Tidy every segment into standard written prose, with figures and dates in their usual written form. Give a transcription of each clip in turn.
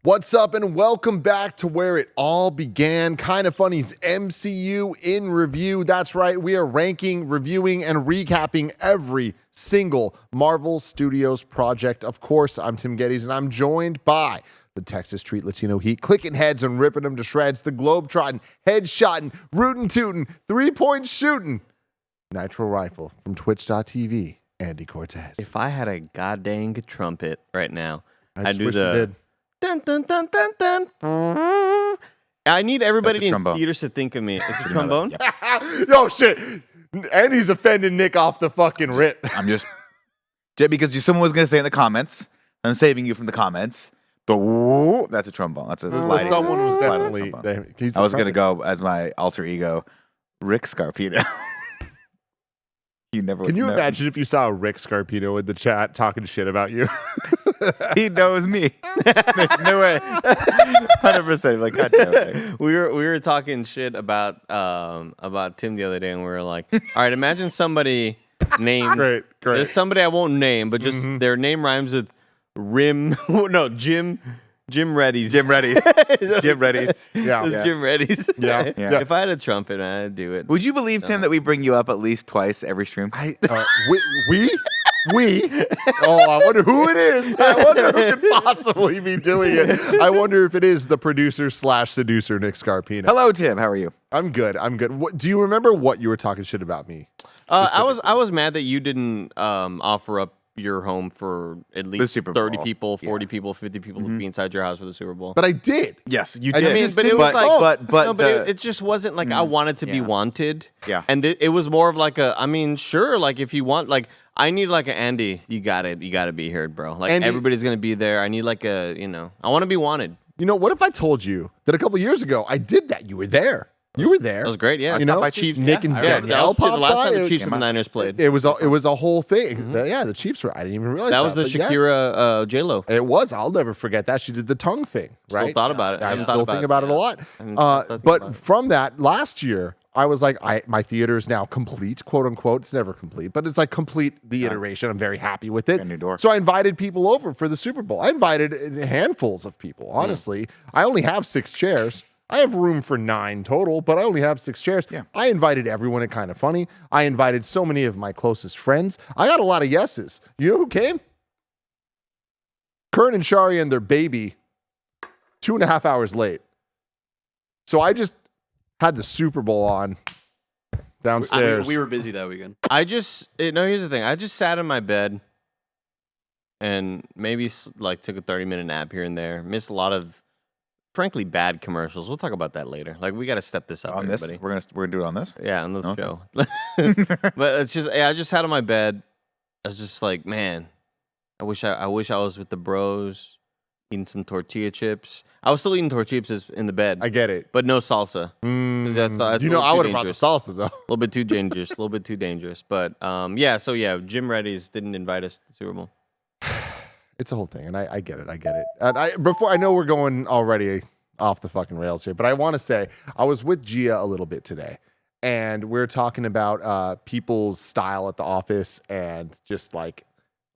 What's up, and welcome back to where it all began. KindaFunny's MCU in review. That's right, we are ranking, reviewing, and recapping every single Marvel Studios project. Of course, I'm Tim Geddes, and I'm joined by the Texas Treat Latino Heat, clicking heads and ripping them to shreds, the Globetrotting, headshotting, rootin' tootin', three-point shooting, Nitro Rifle from Twitch.tv, Andy Cortez. If I had a goddamn trumpet right now, I'd do wish you did. Dun, dun, dun, dun, dun. I need everybody in trombone. theaters to think of me. It's a trombone? Yo, shit. And he's offending Nick off the fucking rip. I'm just because someone was gonna say in the comments. I'm saving you from the comments. That's a trombone. That's a sliding. Someone was sliding definitely. trombone. I was gonna go as my alter ego, Rick Scarpino. You never. Can you never. imagine if you saw Rick Scarpino in the chat talking shit about you? He knows me. There's no way. 100%. Like, God damn it. We were talking shit about Tim the other day, and we were like, all right, imagine somebody named Great. There's somebody I won't name, but just their name rhymes with Jim Reddy's. Jim Reddy's. Jim Reddy's. Yeah. It's Jim Reddy's. Yeah. Yeah. If I had a trumpet, I'd do it. Would you believe, Tim, that we bring you up at least twice every stream? We? Oh, I wonder who it is. I wonder who could possibly be doing it. I wonder if it is the producer/seducer, Nick Scarpino. Hello, Tim. How are you? I'm good. Do you remember what you were talking shit about me? I was mad that you didn't offer up your home for at least Super 30 Bowl. people, 40 people, 50 people to be inside your house for the Super Bowl. But I did. Yes, you I did. mean, but it was but it just wasn't like I wanted to be yeah. wanted. Yeah. And it was more of like sure, like if you want, like I need like an Andy, you got to be here, bro. Like Andy, everybody's going to be there. I need like I want to be wanted. You know, what if I told you that a couple years ago I did that? You were there. You were there. That was great, yeah. You know, Chiefs, Nick and Danielle that was the popped last by. time the Chiefs and the Niners played. It was a whole thing. Yeah, the Chiefs were. I didn't even realize That was the but yes. Shakira J-Lo. It was. I'll never forget that. She did the tongue thing, right? Still thought about it. I still think about it a lot. But But from that last year, I was like, my theater is now complete, quote unquote. It's never complete, but it's like complete the iteration. I'm very happy with it. A new door. So I invited people over for the Super Bowl. I invited handfuls of people. Honestly, I only have 6 chairs. I have room for 9 total, but I only have 6 chairs. Yeah. I invited everyone at KindaFunny. I invited so many of my closest friends. I got a lot of yeses. You know who came? Kern and Shari and their baby 2.5 hours late. So I just had the Super Bowl on downstairs. We were busy that weekend. here's the thing. I just sat in my bed and maybe like took a 30-minute nap here and there. Missed a lot of frankly bad commercials. We'll talk about that later. Like we got to step this up On everybody. this, we're gonna do it on this. Yeah, on the Okay. show. But it's just I just sat on my bed. I was just like, man, I wish I was with the bros eating some tortilla chips. I was still eating tortilla chips in the bed. I get it. But no salsa. That's I a would little have too brought the dangerous. salsa though. A little bit too dangerous. A little bit too dangerous. But Jim Reddy's didn't invite us to the Super Bowl. It's a whole thing, and I get it. I get it. And I know we're going already off the fucking rails here, but I want to say I was with Gia a little bit today, and we're talking about people's style at the office and just like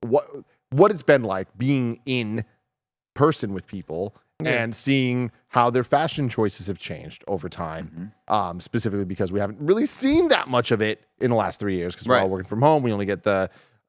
what it's been like being in person with people and seeing how their fashion choices have changed over time. Specifically because we haven't really seen that much of it in the last 3 years because we're all working from home. We only get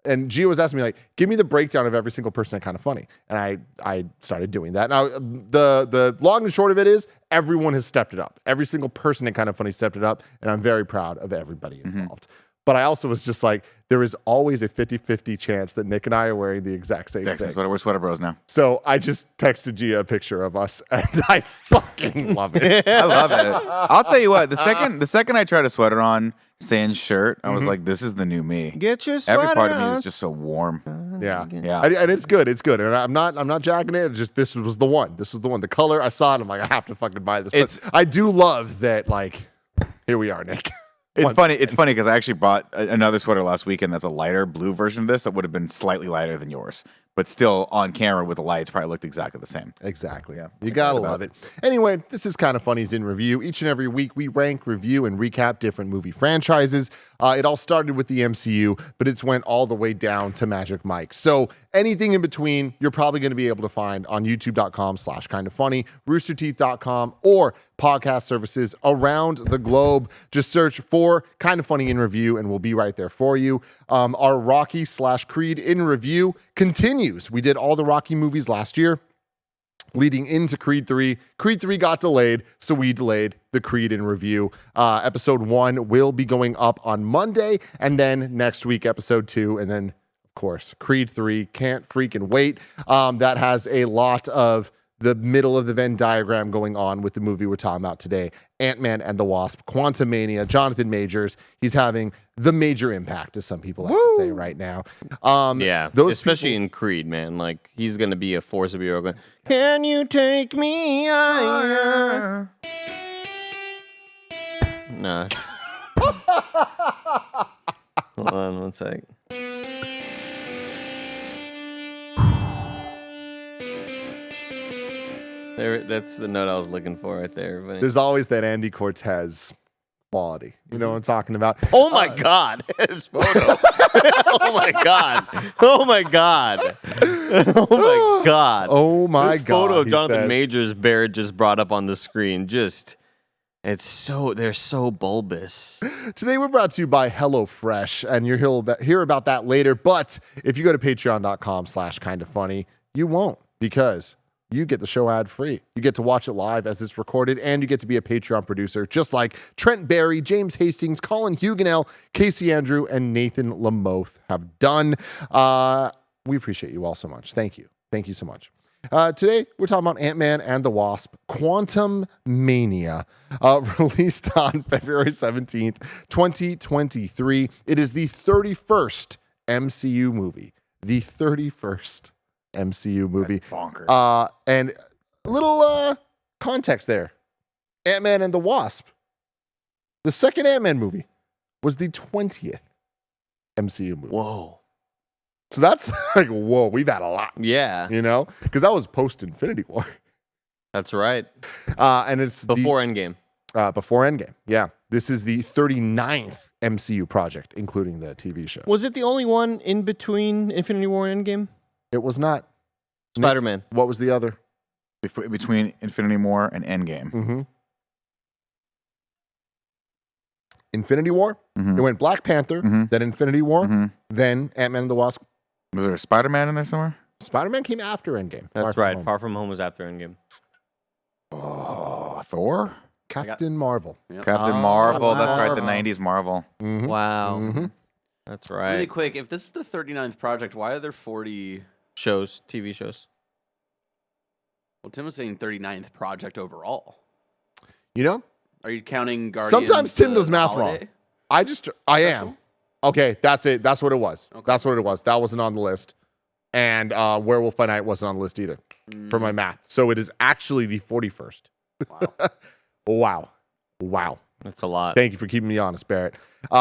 and Gia was asking me, like, give me the breakdown of every single person at KindaFunny. And I started doing that. Now, the long and short of it is everyone has stepped it up. Every single person at KindaFunny stepped it up. And I'm very proud of everybody involved. But I also was just like, there is always a 50-50 chance that Nick and I are wearing the exact same thing. We're sweater bros now. So I just texted Gia a picture of us, and I fucking love it. I love it. I'll tell you what. The second I tried a sweater on, sans shirt, I was like, "This is the new me." Get your sweater Every part of me on. is just so warm. Yeah. Yeah. And it's good. It's good. And I'm not jacking it. It's just this was the one. This was the one. The color I saw it. I'm like, I have to fucking buy this. But I do love that. Like, here we are, Nick. It's funny. It's funny because I actually bought another sweater last weekend that's a lighter blue version of this that would have been slightly lighter than yours, but still on camera with the lights probably looked exactly the same. Exactly. Yeah. You gotta love it. Anyway, this is Kind of Funny's in review. Each and every week, we rank, review, and recap different movie franchises. It all started with the MCU, but it's went all the way down to Magic Mike. So anything in between, you're probably going to be able to find on youtube.com/kindoffunny, roosterteeth.com, or podcast services around the globe. Just search for Kind of Funny in review, and we'll be right there for you. Our Rocky/Creed in review continues. We did all the Rocky movies last year, leading into Creed 3. Creed 3 got delayed, so we delayed the Creed in review. Episode 1 will be going up on Monday, and then next week, episode 2, and then, of course, Creed 3. Can't freaking wait. That has a lot of the middle of the Venn diagram going on with the movie we're talking about today, Ant-Man and the Wasp, Quantumania, Jonathan Majors. He's having the major impact, as some people like to say right now. Yeah, those especially in Creed, man. Like, he's going to be a force of your going, can you take me higher? No. It's... Hold on one sec. There, that's the note I was looking for right there. Everybody. There's always that Andy Cortez quality. You know what I'm talking about? Oh my God, his photo. Oh my God. Oh my God. Oh my God. Oh my this God. photo of he Jonathan said. Majors Barrett just brought up on the screen. They're so bulbous. Today we're brought to you by HelloFresh, and you'll hear about that later. But if you go to patreon.com/kindoffunny, you won't, because you get the show ad free. You get to watch it live as it's recorded, and you get to be a Patreon producer, just like Trent Barry, James Hastings, Colin Huguenel, Casey Andrew, and Nathan Lamoth have done. We appreciate you all so much. Thank you. Thank you so much. Today, we're talking about Ant-Man and the Wasp, Quantumania, released on February 17th, 2023. It is the 31st MCU movie. The 31st MCU movie. That's bonkers. And a little context there. Ant-Man and the Wasp, the second Ant-Man movie, was the 20th MCU movie. Whoa. So that's like, whoa, we've had a lot. Yeah, You know? Because that was post-Infinity War. that's right. And it's Before Endgame. before Endgame. Yeah. This is the 39th MCU project, including the TV show. Was it the only one in between Infinity War and Endgame? It was not. Spider-Man. What was the other? Between Infinity War and Endgame. Mm-hmm. Infinity War. Mhm. It went Black Panther, Mhm. then Infinity War, Mhm. then Ant-Man and the Wasp. Was there a Spider-Man in there somewhere? Spider-Man came after Endgame. Far That's From right. Home. Far From Home was after Endgame. Oh, Thor? Captain Marvel. Yep. Captain Oh, Marvel. That's right, the Marvel. 90s Marvel. Mhm. Wow. Mhm. That's Really right. quick, if this is the 39th project, why are there 40? Shows, TV shows. Well, Tim was saying 39th project overall. You know, Are you counting Guardians? Sometimes Tim the does math holiday? wrong. I am. Special? Okay, that's it. That's what it was. Okay. That's what it was. That wasn't on the list. And Werewolf by Night wasn't on the list either for my math. So it is actually the 41st. Wow. Wow. That's a lot. Thank you for keeping me honest, Barrett.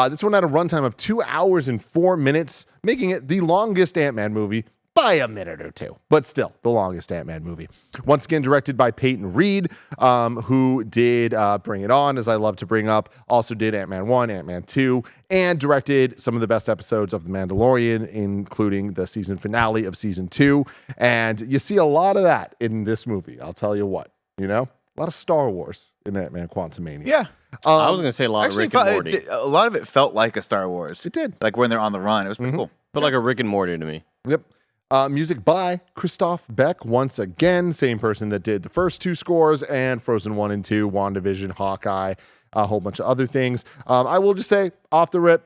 This one had a runtime of 2 hours and 4 minutes, making it the longest Ant-Man movie by a minute or two, but still the longest Ant-Man movie. Once again, directed by Peyton Reed, who did Bring It On, as I love to bring up, also did Ant-Man 1, Ant-Man 2, and directed some of the best episodes of The Mandalorian, including the season finale of season 2. And you see a lot of that in this movie, I'll tell you what, you know? A lot of Star Wars in Ant-Man Quantumania. Yeah. I was going to say a lot Actually, of Rick and Morty. a lot of it felt like a Star Wars. It did. Like when they're on the run. It was pretty cool. But like a Rick and Morty to me. Yep. Music by Christoph Beck, once again, same person that did the first 2 scores and Frozen 1 and 2, WandaVision, Hawkeye, a whole bunch of other things. I will just say, off the rip,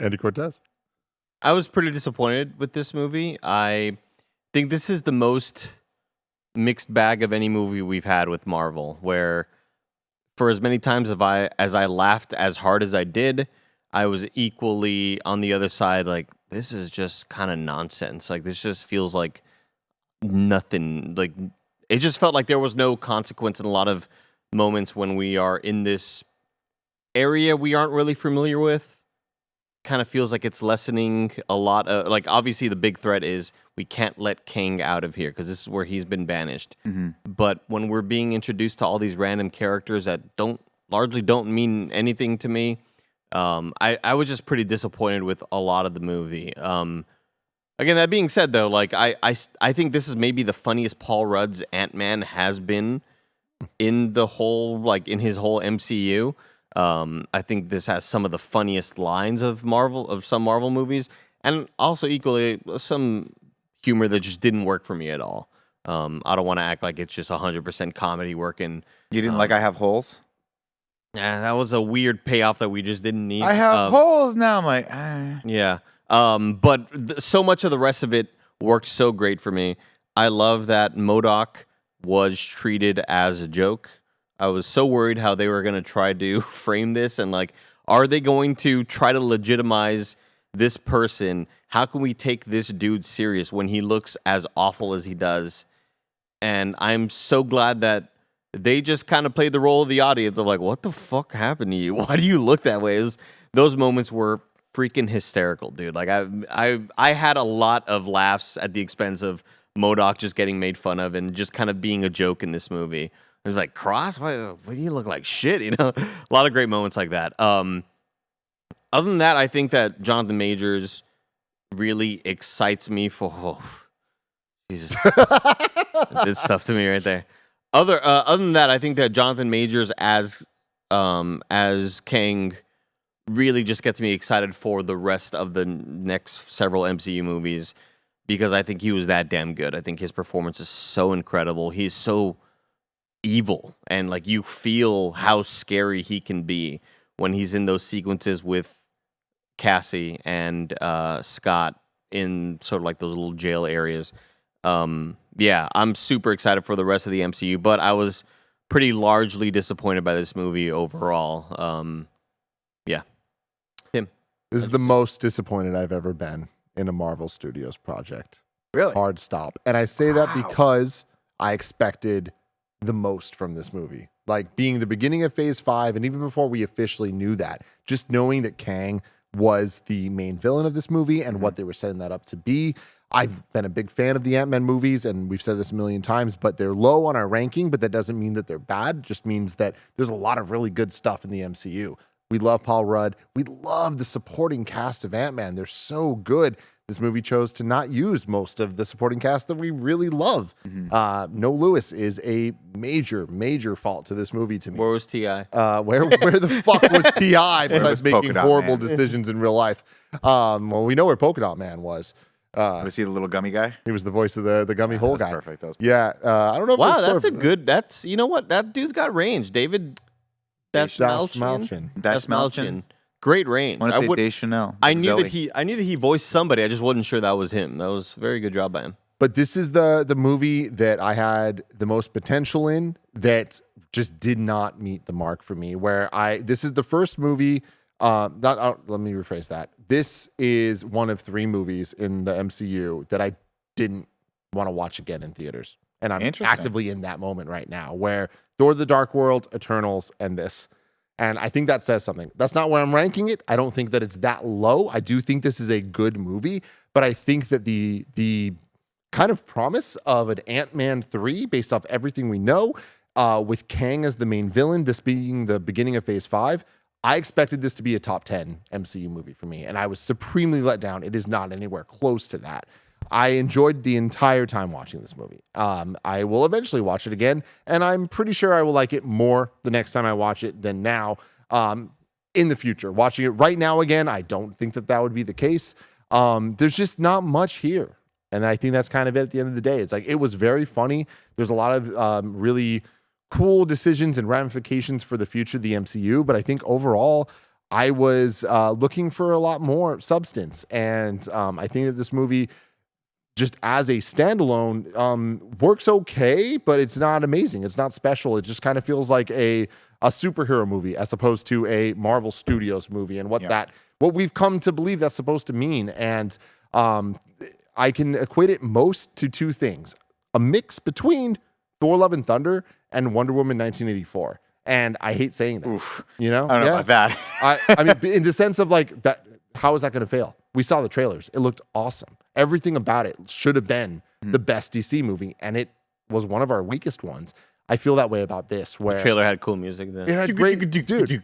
Andy Cortez. I was pretty disappointed with this movie. I think this is the most mixed bag of any movie we've had with Marvel, where for as many times as I laughed as hard as I did, I was equally on the other side like, this is just kind of nonsense. Like, this just feels like nothing. Like, it just felt like there was no consequence in a lot of moments when we are in this area we aren't really familiar with. Kind of feels like it's lessening a lot of, like, obviously the big threat is we can't let Kang out of here because this is where he's been banished. But when we're being introduced to all these random characters that largely don't mean anything to me, I was just pretty disappointed with a lot of the movie. Again, that being said, though, like I think this is maybe the funniest Paul Rudd's Ant-Man has been in the whole, like, in his whole MCU. I think this has some of the funniest lines of some Marvel movies, and also equally some humor that just didn't work for me at all. I don't want to act like it's just 100% comedy working. You didn't like I Have Holes? Yeah, that was a weird payoff that we just didn't need. I have holes now. I'm like, Yeah. But so much of the rest of it worked so great for me. I love that MODOK was treated as a joke. I was so worried how they were going to try to frame this and, like, are they going to try to legitimize this person? How can we take this dude serious when he looks as awful as he does? And I'm so glad that they just kind of played the role of the audience of, like, what the fuck happened to you? Why do you look that way? Those moments were freaking hysterical, dude. Like, I had a lot of laughs at the expense of MODOK just getting made fun of and just kind of being a joke in this movie. It was like, Cross, why do you look like shit? You know, a lot of great moments like that. Other than that, I think that Jonathan Majors really excites me for. Oh, Jesus, it did stuff to me right there. Other than that, I think that Jonathan Majors as Kang really just gets me excited for the rest of the next several MCU movies because I think he was that damn good. I think his performance is so incredible. He's so evil, and, like, you feel how scary he can be when he's in those sequences with Cassie and Scott in sort of like those little jail areas. Yeah, I'm super excited for the rest of the MCU, but I was pretty largely disappointed by this movie overall. Yeah. Tim. This is the most disappointed I've ever been in a Marvel Studios project. really? Hard stop. And I say that because I expected the most from this movie. Like, being the beginning of Phase 5, and even before we officially knew that, just knowing that Kang was the main villain of this movie and what they were setting that up to be. I've been a big fan of the Ant-Man movies, and we've said this a million times, but they're low on our ranking, but that doesn't mean that they're bad. It just means that there's a lot of really good stuff in the MCU. We love Paul Rudd. We love the supporting cast of Ant-Man. They're so good. This movie chose to not use most of the supporting cast that we really love. No Lewis is a major, major fault to this movie to me. Where was T.I.? Where the fuck was T.I. besides making Polka Dot horrible Man? decisions in real life? Well, we know where Polka Dot Man was. Was he the little gummy guy? He was the voice of the gummy hole That's guy. perfect. That was Yeah, I don't know. If Wow, it's that's a perfect. good. That's, you know what, that dude's got range. David Dastmalchian. Dastmalchian. Great range. I want to say Deschanel. I knew that Zelly. he voiced somebody. I just wasn't sure that was him. That was a very good job by him. But this is the movie that I had the most potential in that just did not meet the mark for me. This is the first movie. Let me rephrase that. This is one of 3 movies in the MCU that I didn't want to watch again in theaters, and I'm Interesting. actively in that moment right now. Where Thor: The Dark World, Eternals, and this. And I think that says something. That's not where I'm ranking it. I don't think that it's that low. I do think this is a good movie, but I think that the kind of promise of an Ant-Man 3, based off everything we know, with Kang as the main villain, this being the beginning of Phase 5, I expected this to be a top 10 MCU movie for me, and I was supremely let down. It is not anywhere close to that. I enjoyed the entire time watching this movie. I will eventually watch it again, and I'm pretty sure I will like it more the next time I watch it than now. In the future, watching it right now again, I don't think that would be the case. There's just not much here, and I think that's kind of it at the end of the day. It's like, it was very funny. There's a lot of really cool decisions and ramifications for the future of the MCU, but I think overall, I was looking for a lot more substance, and I think that this movie, just as a standalone, works okay, but it's not amazing. It's not special. It just kind of feels like a superhero movie as opposed to a Marvel Studios movie, and what we've come to believe that's supposed to mean. And I can equate it most to two things: a mix between Thor: Love and Thunder and Wonder Woman 1984. And I hate saying that. Oof. You know? I don't know about that. I mean, in the sense of like that, how is that going to fail? We saw the trailers. It looked awesome. Everything about it should have been the best DC movie, and it was one of our weakest ones. I feel that way about this, where The trailer had cool music then. it had great dude.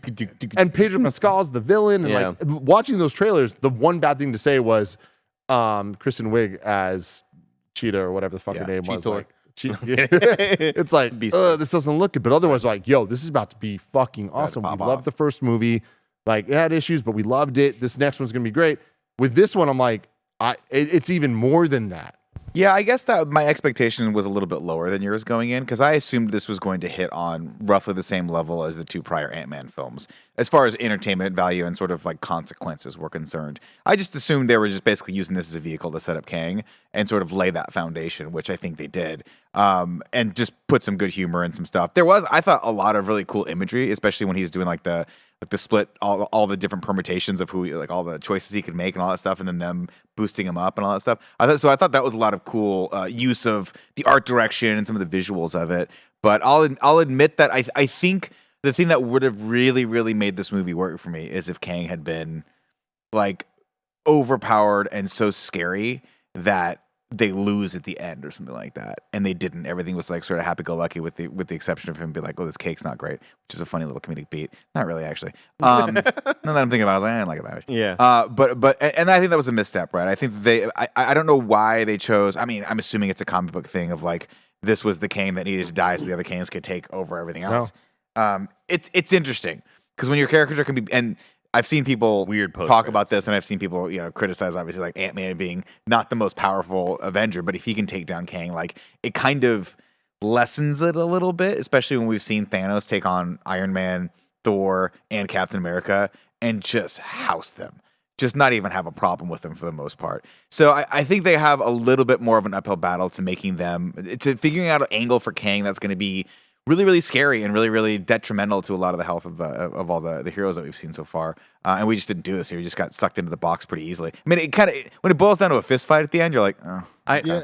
And Pedro Pascal's the villain, and like watching those trailers, the one bad thing to say was Kristen Wiig as Cheetah or whatever the fuck her name was. Cheetor. Like, it's like this doesn't look good, but otherwise, like, yo, this is about to be fucking awesome. We loved the first movie, like it had issues, but we loved it. This next one's gonna be great. With this one, I'm like, it's even more than that. Yeah, I guess that my expectation was a little bit lower than yours going in, because I assumed this was going to hit on roughly the same level as the two prior Ant-Man films, as far as entertainment value and sort of like consequences were concerned. I just assumed they were just basically using this as a vehicle to set up Kang and sort of lay that foundation, which I think they did, and just put some good humor and some stuff. There was, I thought, a lot of really cool imagery, especially when he's doing like the split, all the different permutations of like all the choices he could make and all that stuff, and then them boosting him up and all that stuff. I thought that was a lot of cool use of the art direction and some of the visuals of it. But I'll admit that I think the thing that would have really, really made this movie work for me is if Kang had been like overpowered and so scary that they lose at the end or something like that, and they didn't. Everything was like sort of happy-go-lucky with the exception of him being like, "Oh, this cake's not great," which is a funny little comedic beat. Not really, actually. Now that I'm thinking about it, I was like, I didn't like it that much. Yeah. But I think that was a misstep, right? I think I don't know why they chose. I mean, I'm assuming it's a comic book thing of like this was the Kang that needed to die so the other Kangs could take over everything else. No. It's interesting because when your characters can be and. I've seen people talk about this, and I've seen people, criticize obviously like Ant-Man being not the most powerful Avenger, but if he can take down Kang, like it kind of lessens it a little bit, especially when we've seen Thanos take on Iron Man, Thor, and Captain America and just house them. Just not even have a problem with them for the most part. So I think they have a little bit more of an uphill battle to figuring out an angle for Kang that's going to be really, really scary and really, really detrimental to a lot of the health of all the heroes that we've seen so far. And we just didn't do this here. We just got sucked into the box pretty easily. I mean, when it boils down to a fist fight at the end, you're like, oh.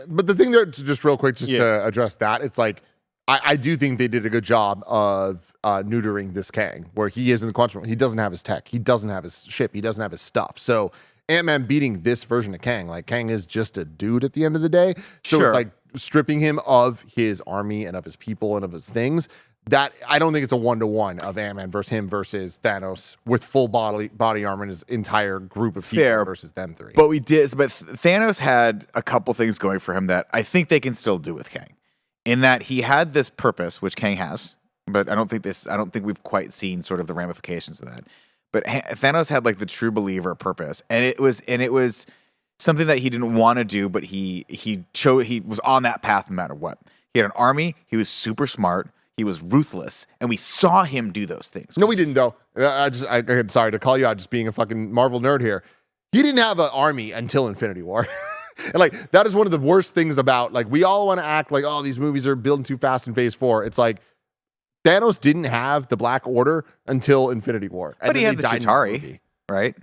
But the thing that, just real quick, to address that, it's like, I do think they did a good job of neutering this Kang, where he is in the quantum realm. He doesn't have his tech. He doesn't have his ship. He doesn't have his stuff. So Ant-Man beating this version of Kang, like Kang is just a dude at the end of the day. So it's like, stripping him of his army and of his people and of his things, that I don't think it's a 1-to-1 of Ant-Man versus Thanos with full body armor and his entire group of people versus them three. But Thanos had a couple things going for him that I think they can still do with Kang, in that he had this purpose, which Kang has, but I don't think we've quite seen sort of the ramifications of that. But Thanos had like the true believer purpose, and it was something that he didn't want to do, but he was on that path no matter what. He had an army. He was super smart. He was ruthless, and we saw him do those things. No, we didn't though. Sorry to call you out just being a fucking Marvel nerd here. He didn't have an army until Infinity War. And like that is one of the worst things about, like, we all want to act like, oh, these movies are building too fast in Phase 4. It's like Thanos didn't have the Black Order until Infinity War. But he had the Chitauri, right?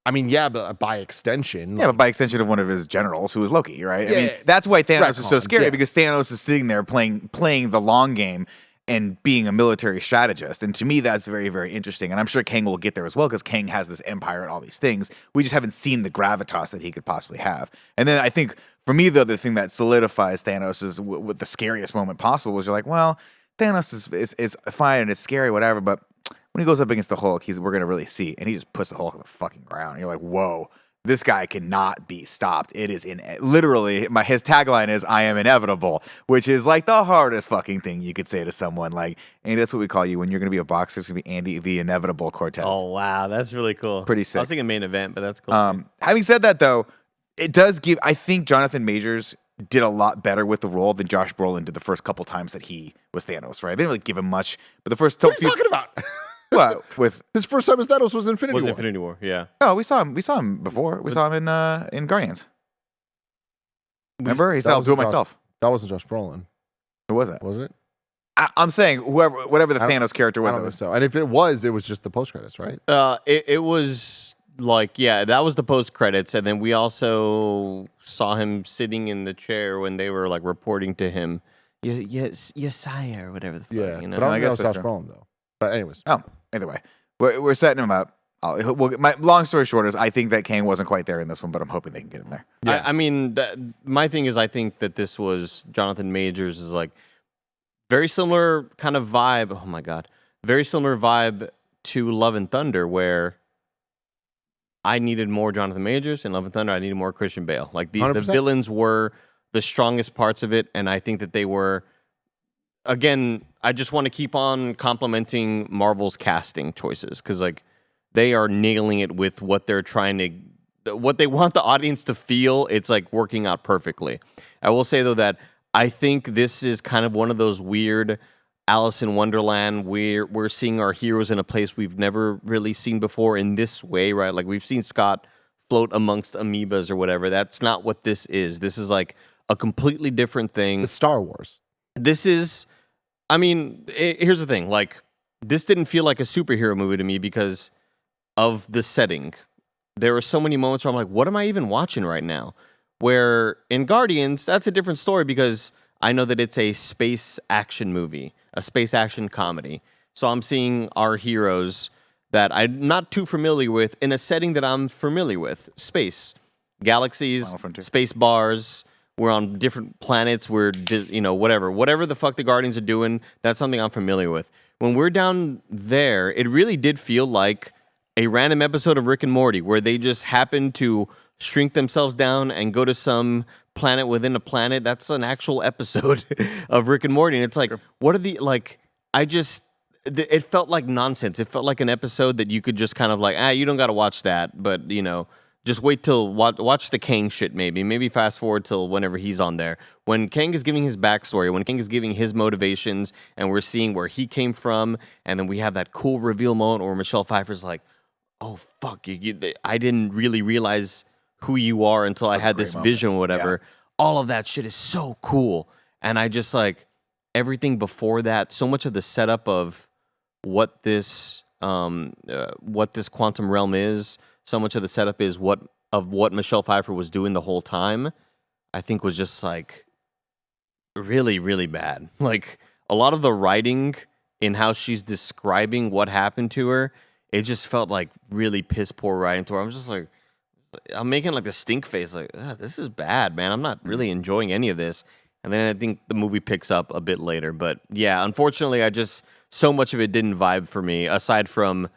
I mean, yeah, but by extension. Yeah, but by extension of one of his generals, who was Loki, right? Yeah, I mean, that's why Thanos is so scary, because Thanos is sitting there playing the long game and being a military strategist. And to me, that's very, very interesting. And I'm sure Kang will get there as well, because Kang has this empire and all these things. We just haven't seen the gravitas that he could possibly have. And then I think, for me, though, the thing that solidifies Thanos is with the scariest moment possible was you're like, well, Thanos is fine and it's scary, whatever, but when he goes up against the Hulk, we're going to really see. And he just puts the Hulk on the fucking ground. And you're like, whoa, this guy cannot be stopped. It is literally, his tagline is, I am inevitable, which is like the hardest fucking thing you could say to someone. Like, and that's what we call you when you're going to be a boxer. It's going to be Andy the Inevitable Cortez. Oh, wow. That's really cool. Pretty sick. I was thinking main event, but that's cool. Having said that, though, it does give, I think Jonathan Majors did a lot better with the role than Josh Brolin did the first couple times that he was Thanos, right? They didn't really give him much, but the first... What are you talking about? What with? His first time as Thanos was Infinity Was War. Infinity War? Yeah. No, we saw him. We saw him before. We saw him in Guardians. Remember, he said, "I'll do it myself." That wasn't Josh Brolin, Who was it? was it? I'm saying whatever the I don't- Thanos character I was. don't That think was so. And if it was just the post credits, right? It was like, yeah, that was the post credits, and then we also saw him sitting in the chair when they were like reporting to him, yes, sire, or whatever the fuck. Yeah, You know? but I don't I think guess that was that's Josh Brolin though. But anyways, Oh, either way, we're setting him up. My long story short is I think that Kang wasn't quite there in this one, but I'm hoping they can get him there. Yeah. I mean, my thing is, I think that this was Jonathan Majors is like very similar kind of vibe. Oh my god, very similar vibe to Love and Thunder, where I needed more Jonathan Majors, and Love and Thunder, I needed more Christian Bale. Like the 100%. villains were the strongest parts of it, and I think that they were. Again, I just want to keep on complimenting Marvel's casting choices because like they are nailing it with what they're trying to, what they want the audience to feel. It's like working out perfectly. I will say though that I think this is kind of one of those weird Alice in Wonderland where we're seeing our heroes in a place we've never really seen before in this way, right? Like we've seen Scott float amongst amoebas or whatever. That's not what this is. This is like a completely different thing. it's Star Wars. This is, I mean, here's the thing. Like, this didn't feel like a superhero movie to me because of the setting. There were so many moments where I'm like, what am I even watching right now? Where in Guardians, that's a different story because I know that it's a space action movie, a space action comedy. So I'm seeing our heroes that I'm not too familiar with in a setting that I'm familiar with. Space, galaxies, Final Frontier. space bars. We're on different planets. We're, whatever the fuck the Guardians are doing. That's something I'm familiar with. When we're down there, it really did feel like a random episode of Rick and Morty where they just happened to shrink themselves down and go to some planet within a planet. That's an actual episode of Rick and Morty. And it's like, what are the, like, it felt like nonsense. It felt like an episode that you could just kind of like, you don't got to watch that, but, just wait till watch the Kang shit maybe fast forward till whenever he's on there. When Kang is giving his backstory, when Kang is giving his motivations, and we're seeing where he came from, and then we have that cool reveal moment where Michelle Pfeiffer's like, "Oh fuck, I didn't really realize who you are until I had great this moment. vision or whatever." All of that shit is so cool, and I just like everything before that. So much of the setup of what this quantum realm is. So much of the setup is what Michelle Pfeiffer was doing the whole time, I think was just like really, really bad. Like a lot of the writing in how she's describing what happened to her, it just felt like really piss poor writing to her. I'm just like, I'm making like a stink face, like this is bad, man. I'm not really enjoying any of this. And then I think the movie picks up a bit later. But yeah, unfortunately, so much of it didn't vibe for me, aside from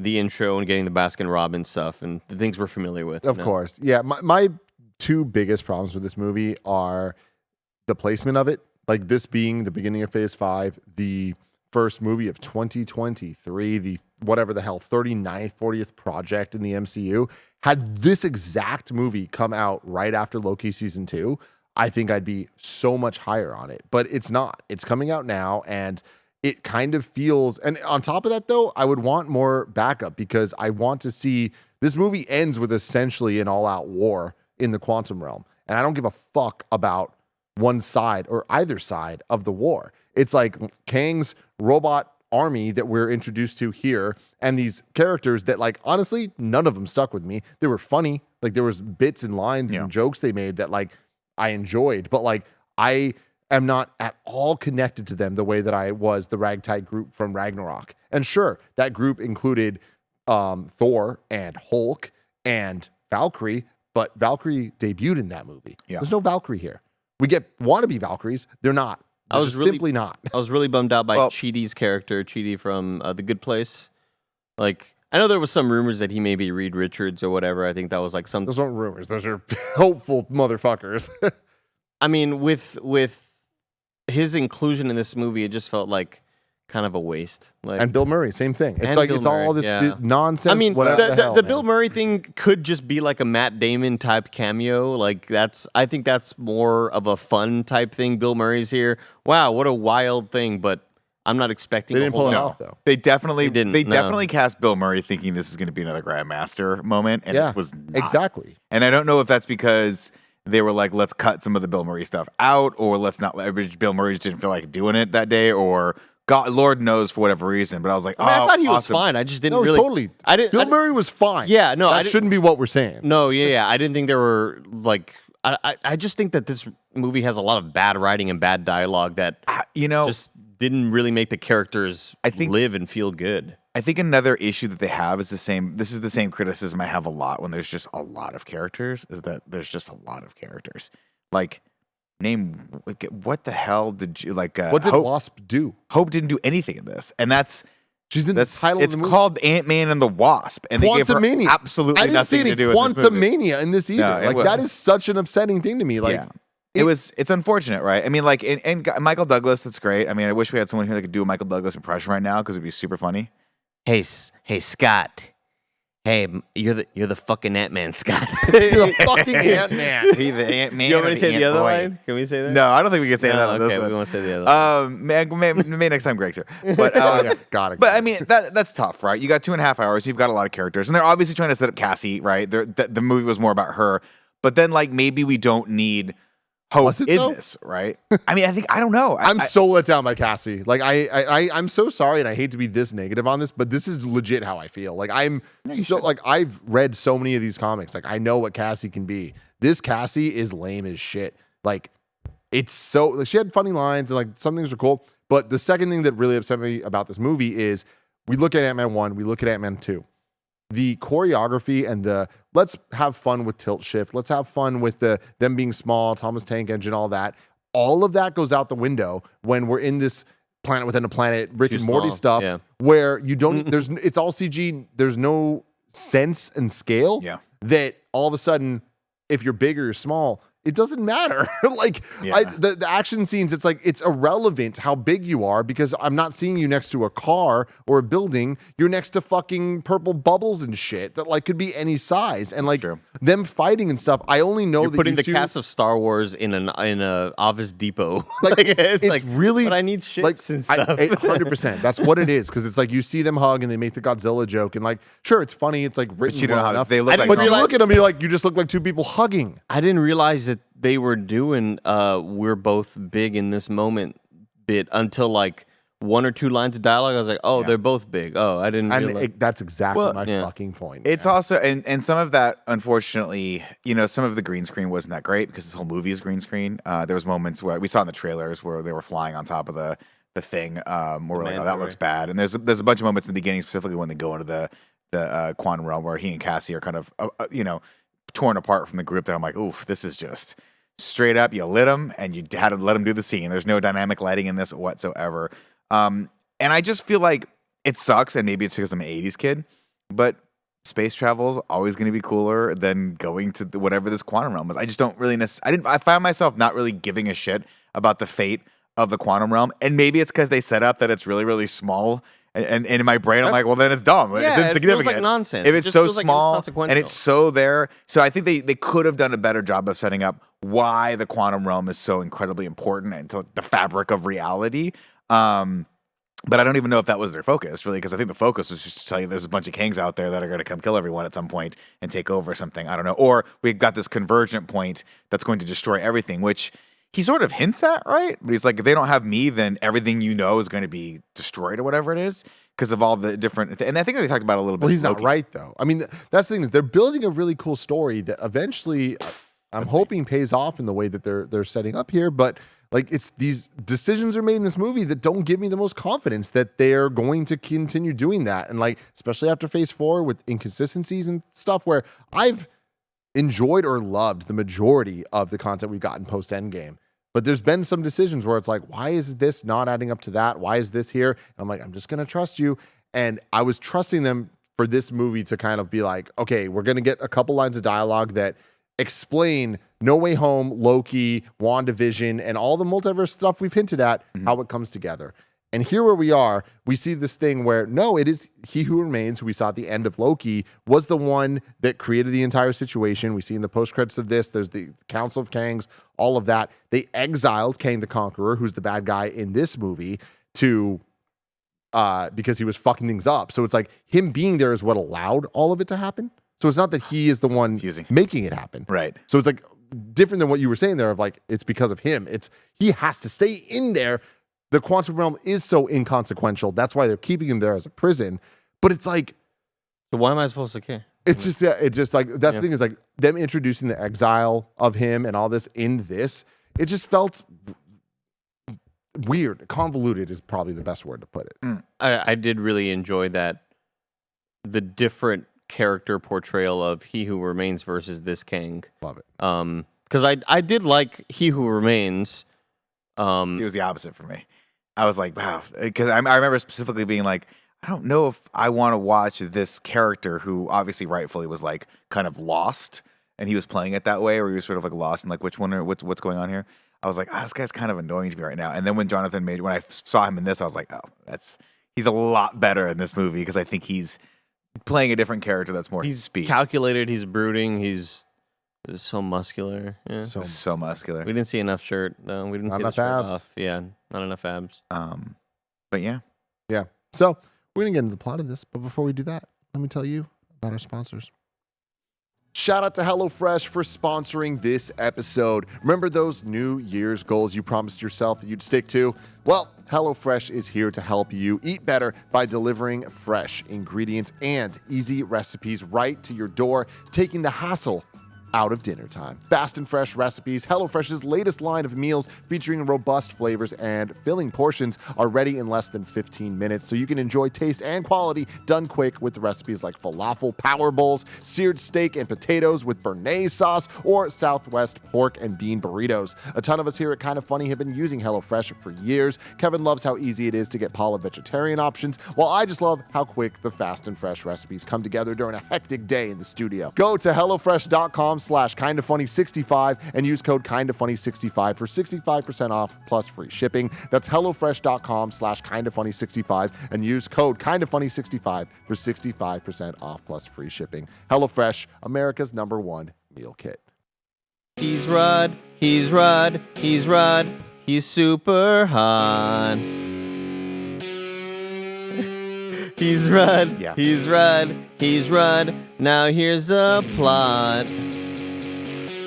the intro and getting the Baskin Robbins stuff and the things we're familiar with. Of course. Yeah. My two biggest problems with this movie are the placement of it. Like this being the beginning of phase 5, the first movie of 2023, the whatever the hell, 39th, 40th project in the MCU. Had this exact movie come out right after Loki season 2, I think I'd be so much higher on it. But it's not. It's coming out now, and it kind of feels, and on top of that though, I would want more backup because I want to see, this movie ends with essentially an all-out war in the quantum realm. And I don't give a fuck about one side or either side of the war. It's like Kang's robot army that we're introduced to here and these characters that like, honestly, none of them stuck with me. They were funny. Like there was bits and lines and jokes they made that like I enjoyed, but like I am not at all connected to them the way that I was the ragtag group from Ragnarok. And sure, that group included Thor and Hulk and Valkyrie, but Valkyrie debuted in that movie. Yeah. There's no Valkyrie here. We get wannabe Valkyries. They're not. They're just simply not. I was really bummed out by Chidi's character, Chidi from The Good Place. Like, I know there was some rumors that he may be Reed Richards or whatever. I think that was like some. Those aren't rumors. Those are hopeful motherfuckers. I mean, with his inclusion in this movie, it just felt like kind of a waste. Like, and Bill Murray, same thing. It's like Bill it's all Murray, this nonsense. I mean, whatever the hell, the man. Bill Murray thing could just be like a Matt Damon type cameo. Like I think that's more of a fun type thing. Bill Murray's here. Wow, what a wild thing! But I'm not expecting. They a didn't whole pull it lot. off though. They definitely They didn't, They no. definitely cast Bill Murray thinking this is going to be another Grandmaster moment, and Yeah, it was not. exactly. And I don't know if that's because they were like, let's cut some of the Bill Murray stuff out, or let's not leverage Bill Murray just didn't feel like doing it that day, or God, Lord knows for whatever reason. But I was like, I mean, I thought he was awesome. fine. I just didn't No, really. totally. I didn't. Bill Murray was fine. Yeah, no, I that didn't- shouldn't be what we're saying. No, yeah. I didn't think there were like. I just think that this movie has a lot of bad writing and bad dialogue that just didn't really make the characters live and feel good. I think another issue that they have is the same. This is the same criticism I have a lot when there's just a lot of characters. Is that there's just a lot of characters. Like, what the hell did you like? What did Wasp do? Hope didn't do anything in this, and She's in the title of it's the movie. called AntMan and the Wasp, and they gave her Quantumania. absolutely I didn't nothing see any to do with this movie. Quantumania in this either. No, it like was- that is such an upsetting thing to me. Like, Yeah. It's unfortunate, right? I mean, like, and Michael Douglas, that's great. I mean, I wish we had someone here that could do a Michael Douglas impression right now because it'd be super funny. Hey, Scott. Hey, you're the fucking AntMan, Scott. you're a fucking Ant-Man. He the Ant-Man. You want me or to say the other Ant-Boy. line? Can we say that? No, I don't think we can say that on okay, this we one. won't say the other. Maybe next time Greg's here. But Yeah, got it. But I mean, that's tough, right? You got 2.5 hours. You've got a lot of characters, and they're obviously trying to set up Cassie, right? The movie was more about her, but then like maybe we don't need Hope Was it, in though? this, right? I mean, I don't know. I'm so let down by Cassie. Like I'm so sorry, and I hate to be this negative on this, but this is legit how I feel. Like I've read so many of these comics. Like I know what Cassie can be. This Cassie is lame as shit. Like it's so like, she had funny lines and like some things were cool. But the second thing that really upset me about this movie is we look at Ant-Man 1, we look at Ant-Man 2. The choreography and the let's have fun with tilt shift. Let's have fun with them being small, Thomas Tank Engine, all that. All of that goes out the window when we're in this planet within a planet, Rick Too and Morty small, stuff, yeah. where you don't. It's all CG. There's no sense and scale. Yeah. That all of a sudden, if you're big or you're small, it doesn't matter. Like Yeah. the action scenes, it's like it's irrelevant how big you are because I'm not seeing you next to a car or a building. You're next to fucking purple bubbles and shit that like could be any size. And like True. them fighting and stuff, I only know You're that putting you the two, cast of Star Wars in a Office Depot. like it's like really but I need ships like and stuff. 100%. That's what it is because it's like you see them hug and they make the Godzilla joke and like sure it's funny. It's like written you don't know well how enough. they look like but you normal. look at them, you're like you just look like two people hugging. I didn't realize that they were doing we're both big in this moment bit until like one or two lines of dialogue. I was like, oh, they're both big. Oh, I didn't And realize. that's exactly Well, my yeah. fucking point. It's man. also and some of that, unfortunately, some of the green screen wasn't that great because this whole movie is green screen. There was moments where we saw in the trailers where they were flying on top of the thing, where we're like, oh, that looks bad. And there's a bunch of moments in the beginning, specifically when they go into the quantum realm, where he and Cassie are kind of torn apart from the group. That I'm like, oof, this is just straight up. You lit him and you had to let him do the scene. There's no dynamic lighting in this whatsoever. And I just feel like it sucks, and maybe it's because I'm an 80s kid, but space travel is always going to be cooler than going to whatever this quantum realm is. I just don't really I found myself not really giving a shit about the fate of the quantum realm, and maybe it's because they set up that it's really, really small, and in my brain I'm like, well, then it's dumb. Yeah, It's it feels insignificant. like nonsense. If It it's just so feels like small inconsequential. and it's so there, so I think they could have done a better job of setting up why the quantum realm is so incredibly important and to the fabric of reality. But I don't even know if that was their focus, really, because I think the focus was just to tell you there's a bunch of Kangs out there that are going to come kill everyone at some point and take over something. I don't know. Or we've got this convergent point that's going to destroy everything, which he sort of hints at, right? But he's like, if they don't have me, then everything you know is going to be destroyed or whatever it is because of all the different... And I think they talked about it a little bit. Well, he's not Loki. right though. I mean, that's the thing is they're building a really cool story that eventually I'm hoping pays off in the way that they're setting up here. But like, it's these decisions are made in this movie that don't give me the most confidence that they're going to continue doing that. And like, especially after Phase 4 with inconsistencies and stuff, where I've enjoyed or loved the majority of the content we've gotten post Endgame. But there's been some decisions where it's like, why is this not adding up to that? Why is this here? And I'm like, I'm just going to trust you. And I was trusting them for this movie to kind of be like, okay, we're going to get a couple lines of dialogue that explain No Way Home, Loki, WandaVision, and all the multiverse stuff we've hinted at, how it comes together. And here where we are, we see this thing where, no, it is He Who Remains, who we saw at the end of Loki, was the one that created the entire situation. We see in the post-credits of this, there's the Council of Kangs, all of that. They exiled Kang the Conqueror, who's the bad guy in this movie, to because he was fucking things up. So it's like him being there is what allowed all of it to happen. So it's not that he is the one Confusing. making it happen. Right. So it's like different than what you were saying there of like, it's because of him. It's he has to stay in there. The quantum realm is so inconsequential. That's why they're keeping him there as a prison. But it's like, So why am I supposed to care? it's just, yeah, it just like, that's the thing is like them introducing the exile of him and all this in this, it just felt weird. Convoluted is probably the best word to put it. I did really enjoy that, the different character portrayal of He Who Remains versus this king. Love it. Because I did like He Who Remains. It was the opposite for me. I was like, wow. Because I remember specifically being like, I don't know if I want to watch this character who obviously rightfully was like kind of lost, and he was playing it that way, or he was sort of like lost and like what's going on here. I was like, this guy's kind of annoying to me right now. And then when when I saw him in this, I was like, oh, he's a lot better in this movie because I think he's playing a different character that's more He's speed. calculated, he's brooding, he's so muscular. Yeah. So muscular. We didn't see enough shirt. No, we didn't Not see the enough shirt abs. off. Yeah, not enough abs. But yeah. Yeah. So we're going to get into the plot of this. But before we do that, let me tell you about our sponsors. Shout out to HelloFresh for sponsoring this episode. Remember those New Year's goals you promised yourself that you'd stick to? Well, HelloFresh is here to help you eat better by delivering fresh ingredients and easy recipes right to your door, taking the hassle out of dinner time. Fast and fresh recipes, HelloFresh's latest line of meals featuring robust flavors and filling portions are ready in less than 15 minutes, so you can enjoy taste and quality done quick with recipes like falafel power bowls, seared steak and potatoes with béarnaise sauce, or Southwest pork and bean burritos. A ton of us here at KindaFunny have been using HelloFresh for years. Kevin loves how easy it is to get Paula vegetarian options, while I just love how quick the fast and fresh recipes come together during a hectic day in the studio. Go to HelloFresh.com/KindaFunny65 and use code KindaFunny65 for 65% off plus free shipping. That's HelloFresh.com/KindaFunny65 and use code KindaFunny65 for 65% off plus free shipping. HelloFresh, America's #1 meal kit. He's Rod, he's super hot. He's Rod, Yeah. he's Rod. Now here's the plot.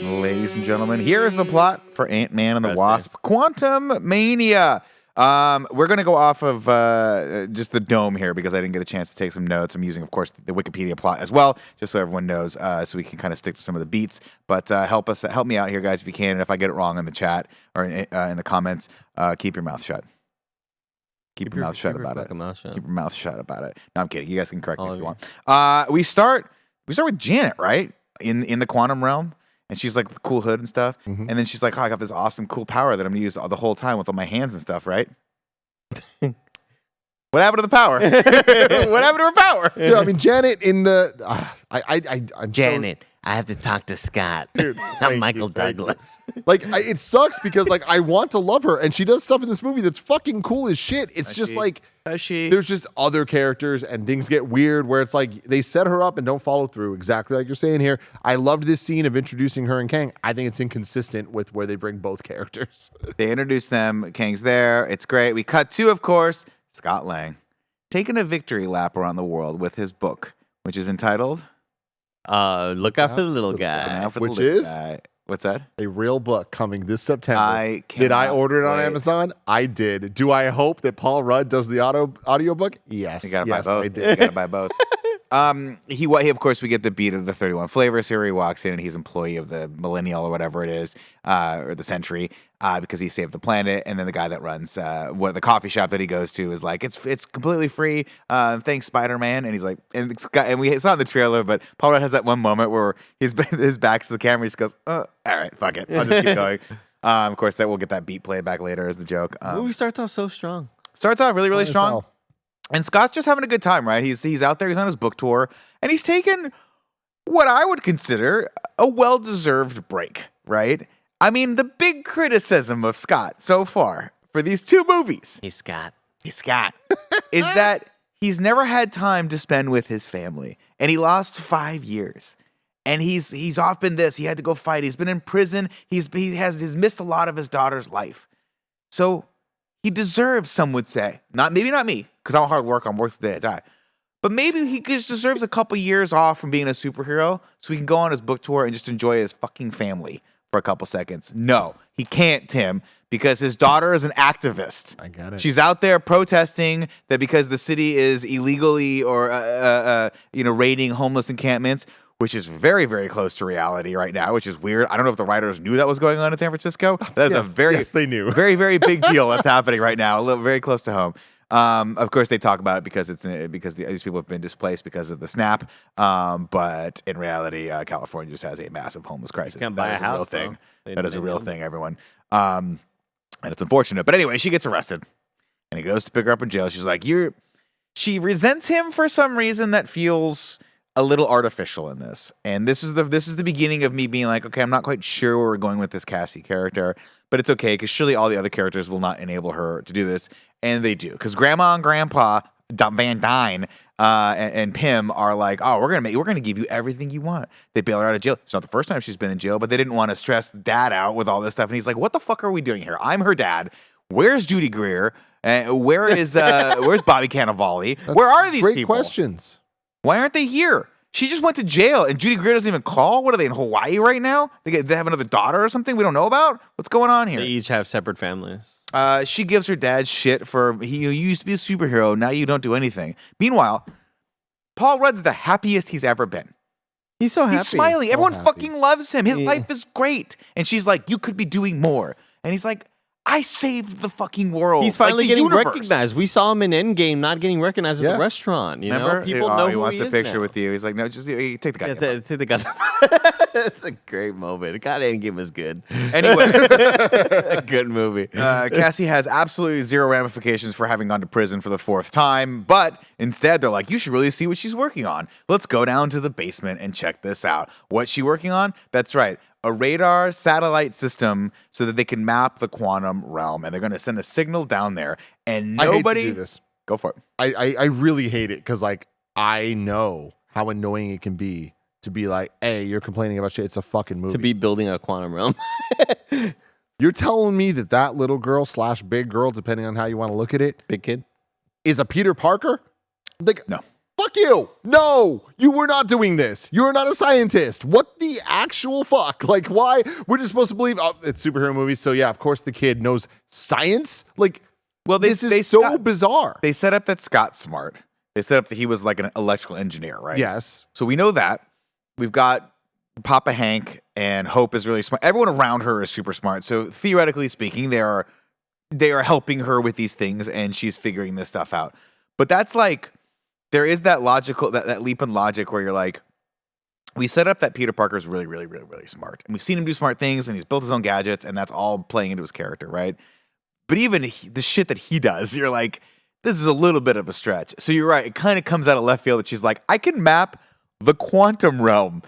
Ladies and gentlemen, here is the plot for Ant-Man and the Press Wasp: Quantumania. We're going to go off of just the dome here because I didn't get a chance to take some notes. I'm using, of course, the Wikipedia plot as well, just so everyone knows, so we can kind of stick to some of the beats. But help me out here, guys, if you can. And if I get it wrong in the chat or in the comments, keep your mouth shut. Keep your mouth shut about it. Keep your mouth shut about it. No, I'm kidding. You guys can correct me if you want. We start with Janet, right? In the quantum realm. And she's like the cool hood and stuff. Mhm. And then she's like, I got this awesome cool power that I'm going to use the whole time with all my hands and stuff, right? What happened to the power? What happened to her power? Dude, I mean, Janet in the... I'm Janet, I have to talk to Scott. Dude, I'm thank Michael you, thank you. Douglas. It sucks because, I want to love her, and she does stuff in this movie that's fucking cool as shit. It's just Does she? there's just other characters, and things get weird where it's like they set her up and don't follow through, exactly like you're saying here. I loved this scene of introducing her and Kang. I think it's inconsistent with where they bring both characters. They introduce them. Kang's there. It's great. We cut to, of course, Scott Lang taking a victory lap around the world with his book, which is entitled Look out for the little Looking guy. Out for the Which Little is? Guy. What's that? A real book coming this September. I Did I cannot order it on wait. Amazon? I did. Do I hope that Paul Rudd does the audiobook? Yes. You gotta yes, buy both. I You did. gotta buy both. He of course we get the beat of the 31 flavors here. He walks in and he's employee of the millennial or whatever it is, or the century, because he saved the planet. And then the guy that runs the coffee shop that he goes to is like, it's completely free. Thanks, Spider-Man. And he's like, and we saw in the trailer, but Paul Rudd has that one moment where his back's to the camera. He just goes, all right, fuck it, I'll just keep going. Of course, that we'll get that beat played back later as the joke. The movie starts off so strong. Starts off really, really As strong. well. And Scott's just having a good time, right? He's out there, he's on his book tour, and he's taken what I would consider a well-deserved break, right? I mean, the big criticism of Scott so far for these two movies, Hey, Scott. is that he's never had time to spend with his family. And he lost 5 years. And he's off in this. He had to go fight. He's been in prison. He's missed a lot of his daughter's life. So he deserves, some would say, maybe not me, because I'm a hard worker, I'm worth the day I die. But maybe he just deserves a couple years off from being a superhero so he can go on his book tour and just enjoy his fucking family for a couple seconds. No, he can't, Tim, because his daughter is an activist. I get it. She's out there protesting that because the city is illegally or raiding homeless encampments, which is very, very close to reality right now, which is weird. I don't know if the writers knew that was going on in San Francisco. That's yes, they knew. very, very big deal that's happening right now. Very close to home. Of course, they talk about it because these people have been displaced because of the snap. But in reality, California just has a massive homeless crisis. You can't buy a house, real thing. though. That is a real thing, everyone. And it's unfortunate. But anyway, she gets arrested, and he goes to pick her up in jail. She's like, She resents him for some reason that feels a little artificial in this. And this is the beginning of me being like, okay, I'm not quite sure where we're going with this Cassie character, but it's okay because surely all the other characters will not enable her to do this, and they do because Grandma and Grandpa Van Dyne and Pym are like, oh, we're gonna give you everything you want. They bail her out of jail. It's not the first time she's been in jail, but they didn't want to stress Dad out with all this stuff, and he's like, what the fuck are we doing here? I'm her dad. Where's Judy Greer? Where's Bobby Cannavale? Where are these Great people? questions. Why aren't they here? She just went to jail, and Judy Greer doesn't even call. What are they in Hawaii right now? They have another daughter or something we don't know about. What's going on here? They each have separate families. She gives her dad shit for he used to be a superhero. Now you don't do anything. Meanwhile, Paul Rudd's the happiest he's ever been. He's so happy. He's smiling. Everyone happy. fucking loves him. His life is great. And she's like, you could be doing more. And he's like, I saved the fucking world. He's finally the getting universe. recognized. We saw him in Endgame not getting recognized at the restaurant. You Remember? know, people know he who wants he a is picture now. with you. He's like, no, just take the guy. Take the guy. It's a great moment. God, Endgame was good. Anyway, A good movie. Cassie has absolutely zero ramifications for having gone to prison for the 4th time, but instead they're like, you should really see what she's working on. Let's go down to the basement and check this out. What's she working on? That's right. A radar satellite system so that they can map the quantum realm, and they're going to send a signal down there, and nobody... I hate to do this. Go for it. I really hate it because like I know how annoying it can be to be like, hey, you're complaining about shit. It's a fucking movie. To be building a quantum realm. You're telling me that little girl / big girl, depending on how you want to look at it, Big kid. is a Peter Parker? Like, No. Fuck you. No, you were not doing this. You are not a scientist. What the actual fuck? Like, why? We're just supposed to believe, oh, it's superhero movies. So yeah, of course the kid knows science. Like, Well, this is so bizarre. They set up that Scott's smart. They set up that he was like an electrical engineer, right? Yes. So we know that. We've got Papa Hank, and Hope is really smart. Everyone around her is super smart. So theoretically speaking, they are helping her with these things, and she's figuring this stuff out. But that's like, there is that logical, that leap in logic where you're like, we set up that Peter Parker is really, really, really, really smart. And we've seen him do smart things, and he's built his own gadgets, and that's all playing into his character, right? But even the shit that he does, you're like, this is a little bit of a stretch. So you're right. It kind of comes out of left field that she's like, I can map the quantum realm,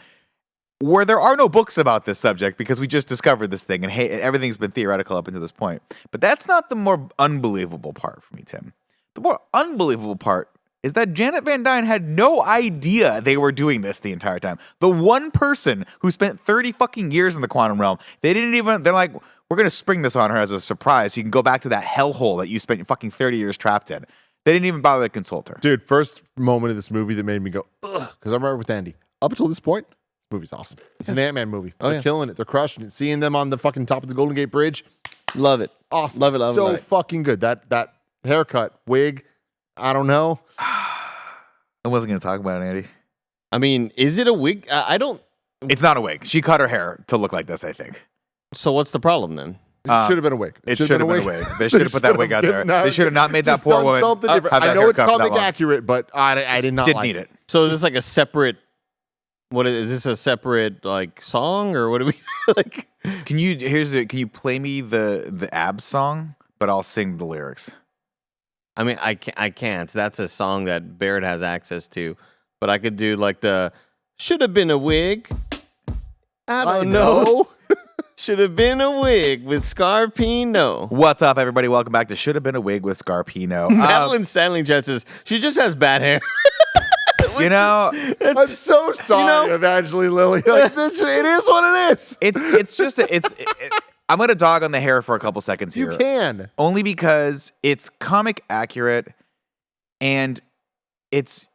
where there are no books about this subject because we just discovered this thing, and hey, everything's been theoretical up until this point. But that's not the more unbelievable part for me, Tim. The more unbelievable part is that Janet Van Dyne had no idea they were doing this the entire time. The one person who spent 30 fucking years in the quantum realm, they're like, we're going to spring this on her as a surprise so you can go back to that hellhole that you spent your fucking 30 years trapped in. They didn't even bother to consult her. Dude, first moment of this movie that made me go, ugh, because I remember with Andy, up until this point, this movie's awesome. It's an Ant-Man movie. They're killing it. They're crushing it. Seeing them on the fucking top of the Golden Gate Bridge. Love it. Awesome. Love it, love it, so love it. fucking good. That haircut, wig, I don't know. I wasn't going to talk about it, Andy. I mean, is it a wig? I don't. It's not a wig. She cut her hair to look like this, I think. So what's the problem then? It should have been a wig. It should have been a wig. They should have put that wig out there. They should have not made that Just poor done woman something have different. that I know it's haircut for that comic long. accurate, but I did not Didn't like need it. So is this like a separate? What is this? A separate like song or what do we like? Can you play me the Abs song, but I'll sing the lyrics. I mean, I can't. That's a song that Barrett has access to, but I could do like the should have been a wig. I don't know. Should have been a wig with Scarpino. What's up, everybody? Welcome back to Should Have Been a Wig with Scarpino. Madeline Stanley says she just has bad hair. You know, I'm so sorry, Evangeline Lilly. Like, it is what it is. it's just I'm gonna dog on the hair for a couple seconds here. You can. Only because it's comic accurate, and it's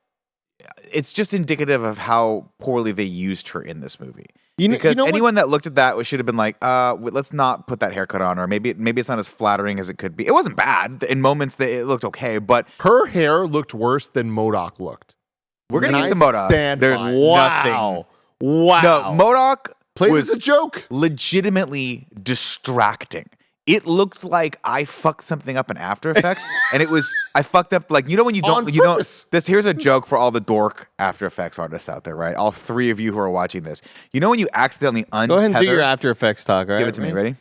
just indicative of how poorly they used her in this movie. Because anyone that looked at that should have been like, let's not put that haircut on her. Maybe it's not as flattering as it could be. It wasn't bad. In moments that it looked okay, but her hair looked worse than MODOK looked. We're going to get to MODOK. There's nothing. Wow. No, MODOK Played was as a joke. legitimately distracting. It looked like I fucked something up in After Effects, and I fucked up when you don't here's a joke for all the dork After Effects artists out there, right? All three of you who are watching this. You know when you accidentally untether. Go ahead and do your After Effects talk, all right? Give it to me, ready?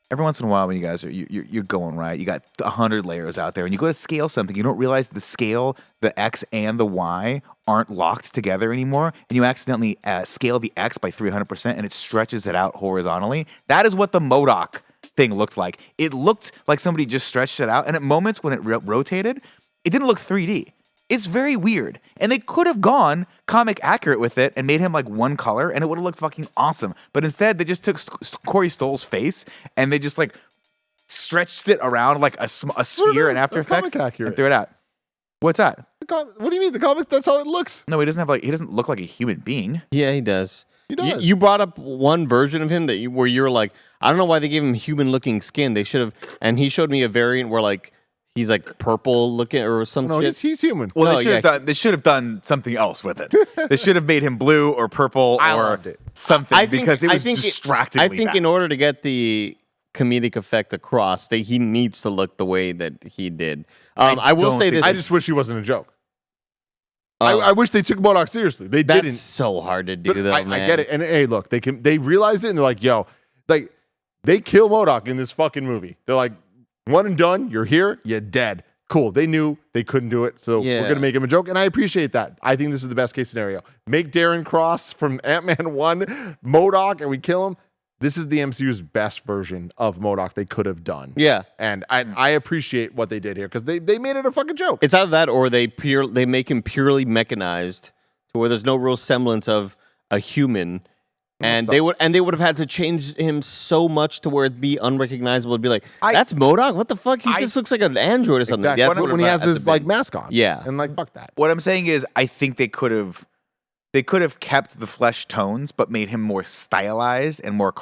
Every once in a while when you guys are you're going right, you got 100 layers out there, and you go to scale something, you don't realize the scale, the X and the Y aren't locked together anymore, and you accidentally scale the X by 300%, and it stretches it out horizontally. That is what the MODOK thing looked like. It looked like somebody just stretched it out, and at moments when it rotated, it didn't look 3D. It's very weird. And they could have gone comic accurate with it and made him like one color, and it would have looked fucking awesome. But instead, they just took Corey Stoll's face and they just like stretched it around like a sphere in After Effects and threw it out. What's that? What do you mean? The comics, that's how it looks. No, he doesn't look like a human being. Yeah, he does. He does. You brought up one version of him where you're like, I don't know why they gave him human-looking skin. They should have, and he showed me a variant where like he's like purple looking or some shit. He's human. Well, they should have done something else with it. They should have made him blue or purple or something because it was distractingly I think bad. in order to get the comedic effect across, he needs to look the way that he did. I will say this. I just wish he wasn't a joke. I wish they took MODOK seriously. They didn't. That's so hard to do, though, man. I get it. And hey, look, they realize it and they're like, yo, like they kill MODOK in this fucking movie. They're like, one and done, you're here, you're dead. Cool. They knew they couldn't do it, so we're gonna make him a joke, and I appreciate that. I think this is the best case scenario. Make Darren Cross from Ant-Man 1 MODOK, and we kill him. This is the MCU's best version of MODOK they could have done. Yeah. And I appreciate what they did here because they made it a fucking joke. It's either that or they make him purely mechanized to where there's no real semblance of a human. And they would have had to change him so much to where it'd be unrecognizable. It'd be like, that's MODOK? What the fuck? He just looks like an android or something. Exactly. That's when he has his like mask on. Yeah. And like, fuck that. What I'm saying is, I think they could have kept the flesh tones, but made him more stylized and more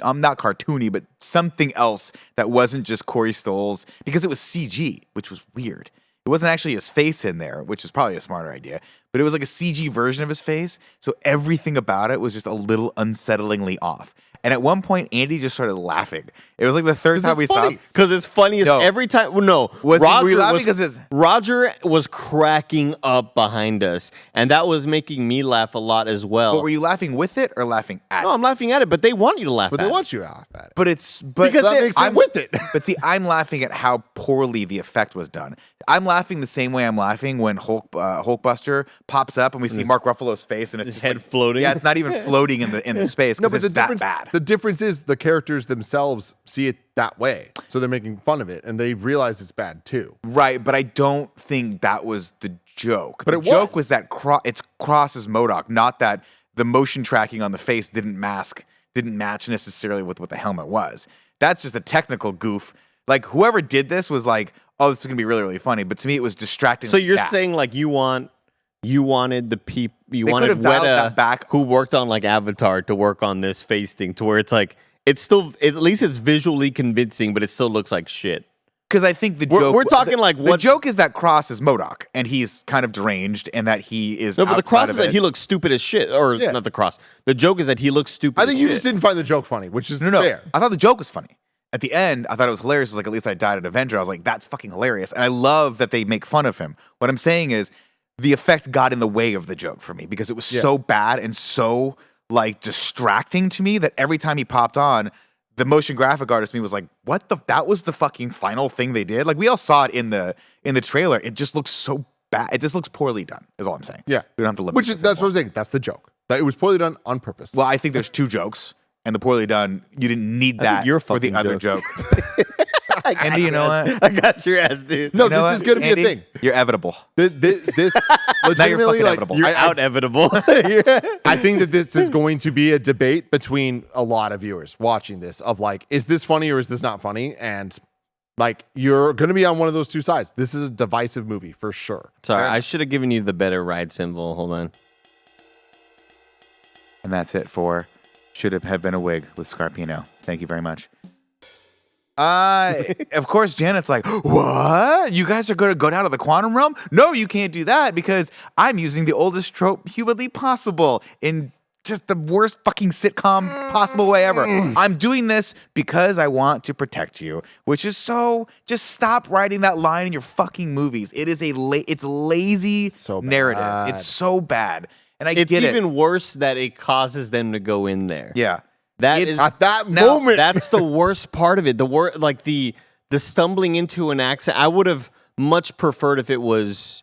not cartoony, but something else that wasn't just Corey Stoll's, because it was CG, which was weird. It wasn't actually his face in there, which is probably a smarter idea, but it was like a CG version of his face. So everything about it was just a little unsettlingly off. And at one point, Andy just started laughing. It was like the third time we stopped. Because it's funny as every time. Well, no. Were you laughing because Roger was cracking up behind us. And that was making me laugh a lot as well. But were you laughing with it or laughing at it? No, I'm laughing at it, but they want you to laugh at it. But they want you to laugh at it. But because that makes I'm with it. But see, I'm laughing at how poorly the effect was done. I'm laughing the same way I'm laughing when Hulkbuster pops up and we see Mark Ruffalo's face and it's his just head like, floating. Yeah, it's not even floating in the space. No, but it's that bad. The difference is the characters themselves see it that way, so they're making fun of it, and they realize it's bad too. Right, but I don't think that was the joke. But the joke was that it's Cross as MODOK, not that the motion tracking on the face didn't match necessarily with what the helmet was. That's just a technical goof. Like whoever did this was like, oh, this is gonna be really, really funny. But to me, it was distracting. So you're saying like you wanted the people, wanted that Weta, back. who worked on like Avatar, to work on this face thing, to where it's like it's still, at least it's visually convincing, but it still looks like shit. Because I think the joke we're talking like the joke is that Cross is MODOK and he's kind of deranged and that he is. No, but the Cross is that he looks stupid as shit, or not the Cross. The joke is that he looks stupid. I think you just didn't find the joke funny, which is fair. I thought the joke was funny. At the end, I thought it was hilarious. It was like, at least I died at Avenger. I was like, that's fucking hilarious. And I love that they make fun of him. What I'm saying is the effect got in the way of the joke for me because it was so bad and so like distracting to me that every time he popped on, the motion graphic artist me was like, what that was the fucking final thing they did? Like we all saw it in the trailer. It just looks so bad. It just looks poorly done, is all I'm saying. Yeah. We don't have to live that's what I'm saying. That's the joke. That it was poorly done on purpose. Well, I think there's two jokes. And the poorly done, you didn't need that you're for the fucking other joke. Andy, you know what? I got your ass, dude. No, You know this what, is going to be Andy? a thing. You're evitable. This Now you're legitimately, fucking like, inevitable. You're I- out inevitable. I think that this is going to be a debate between a lot of viewers watching this of like, is this funny or is this not funny? And like, you're going to be on one of those two sides. This is a divisive movie for sure. Sorry, I should have given you the better ride symbol. Hold on. And that's it for Should Have Been a Wig with Scarpino. Thank you very much. Of course, Janet's like, what? You guys are going to go down to the quantum realm? No, you can't do that because I'm using the oldest trope humanly possible in just the worst fucking sitcom possible way ever. I'm doing this because I want to protect you, which is so, just stop writing that line in your fucking movies. It is it's lazy So narrative. bad. It's so bad. And I It's get it. even worse that it causes them to go in there. Yeah. That It's- is At that Now, moment, that's the worst part of it. The stumbling into an accident. I would have much preferred if it was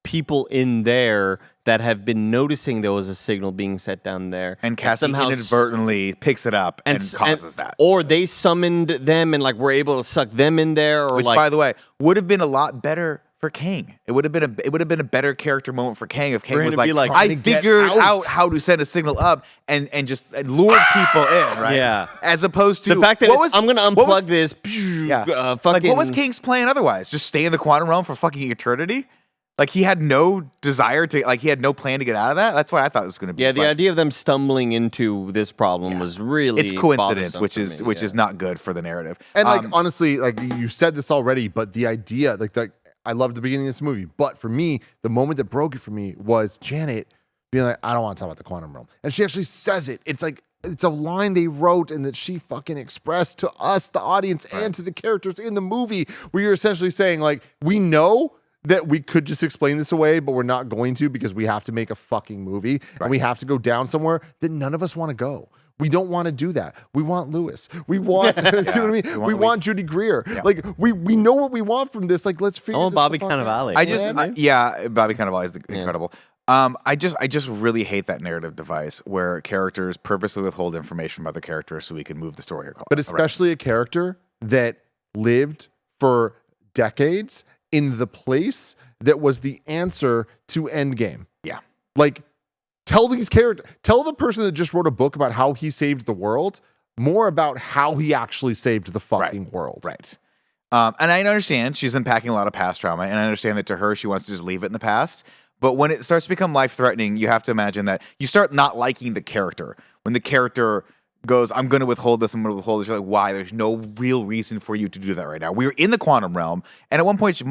people in there that have been noticing there was a signal being set down there, And Cassie somehow inadvertently picks it up and causes that. or they summoned them and like were able to suck them in there, or Which, like by the way, would have been a lot better for Kang. It would have been a better character moment for Kang if Kang For him was to like, be like, I trying to get figured out." out how to send a signal up and just lured people in, right? Yeah. As opposed to the fact that what it's, was- I'm gonna what was- unplug this. Yeah. Fucking, Like, what was Kang's plan otherwise? Just stay in the quantum realm for fucking eternity? Like, he had no desire to, like, he had no plan to get out of that? That's what I thought it was going to be. Yeah, the but idea of them stumbling into this problem was really it's coincidence, bothersome which for is me, which yeah. is not good for the narrative. and like honestly, like you said this already, but the idea, like I loved the beginning of this movie, but for me, the moment that broke it for me was Janet being like, I don't want to talk about the quantum realm. And she actually says it. It's like, it's a line they wrote and that she fucking expressed to us, the audience, and to the characters in the movie, where you're essentially saying, like, we know that we could just explain this away, but we're not going to because we have to make a fucking movie and we have to go down somewhere that none of us want to go. We don't want to do that. We want Lewis. We want, you know what I mean? We want Judy Greer. Yeah. Like, we know what we want from this. Like, let's figure I want this Bobby the fuck out. Cannavale. I just, Yeah, yeah, Bobby Cannavale is incredible. I just really hate that narrative device where characters purposely withhold information from other characters so we can move the story. But especially a character that lived for decades in the place that was the answer to Endgame. Yeah. Like, tell the person that just wrote a book about how he saved the world more about how he actually saved the fucking world. Right. And I understand she's unpacking a lot of past trauma, and I understand that to her, she wants to just leave it in the past. But when it starts to become life-threatening, you have to imagine that you start not liking the character. When the character goes, I'm going to withhold this, I'm going to withhold this, you're like, why? There's no real reason for you to do that right now. We're in the quantum realm, and at one point,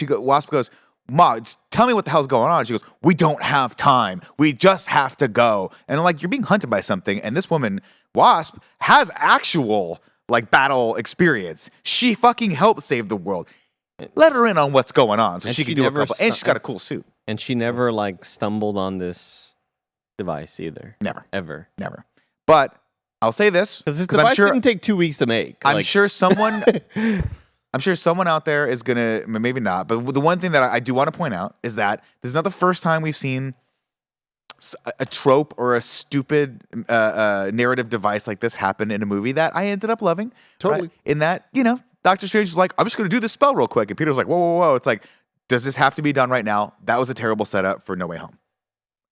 Wasp goes, Ma, tell me what the hell's going on. She goes, we don't have time. We just have to go. And I'm like, you're being hunted by something, and this woman, Wasp, has actual like battle experience. She fucking helped save the world. Let her in on what's going on so And she she can do a never couple. And she's got a cool suit. And she never like stumbled on this device either. Never, Ever. never. But I'll say this Because this I'm device sure didn't take 2 weeks to make. I'm Like, sure someone I'm sure someone out there is gonna, maybe not, but the one thing that I do want to point out is that this is not the first time we've seen a trope or a stupid narrative device like this happen in a movie that I ended up loving. Totally. Right? In that, Doctor Strange is like, I'm just gonna do this spell real quick, and Peter's like, whoa, whoa, whoa. It's like, does this have to be done right now? That was a terrible setup for No Way Home.